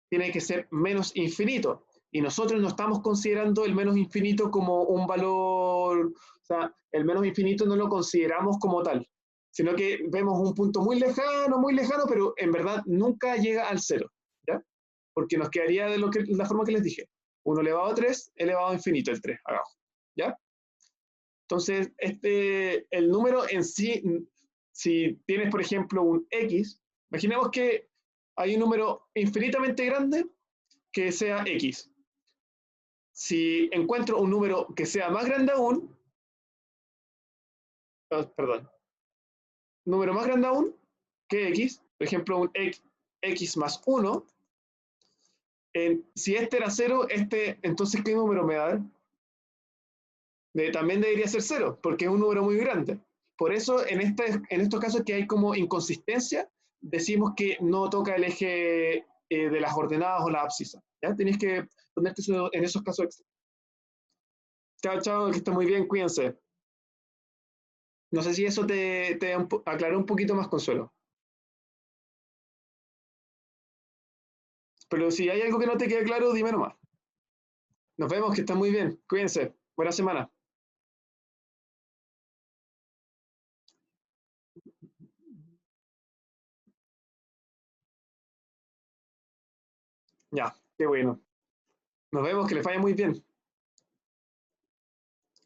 tiene que ser menos infinito. Y nosotros no estamos considerando el menos infinito como un valor, o sea, el menos infinito no lo consideramos como tal, sino que vemos un punto muy lejano, pero en verdad nunca llega al 0, ¿ya? Porque nos quedaría de la forma que les dije. 1 elevado a 3, elevado a infinito, el 3, abajo, ¿ya? Entonces, el número en sí, si tienes, por ejemplo, un x, imaginemos que hay un número infinitamente grande que sea x. Si encuentro un número que sea más grande aún, perdón, número más grande aún que x, por ejemplo, un x más 1, si este era 0, entonces, ¿qué número me va a dar? También debería ser 0, porque es un número muy grande. Por eso, en estos casos que hay como inconsistencia, decimos que no toca el eje de las ordenadas o la abscisa. ¿Ya? Tenéis que ponerte en esos casos extra. Chao, chao, que esté muy bien, cuídense. No sé si eso te aclaró un poquito más, Consuelo. Pero si hay algo que no te quede claro, dime nomás. Nos vemos, que estén muy bien. Cuídense. Buena semana. Ya, qué bueno. Nos vemos, que les vaya muy bien.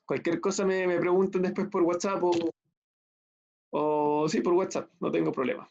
Cualquier cosa me preguntan después por WhatsApp o sí, por WhatsApp. No tengo problema.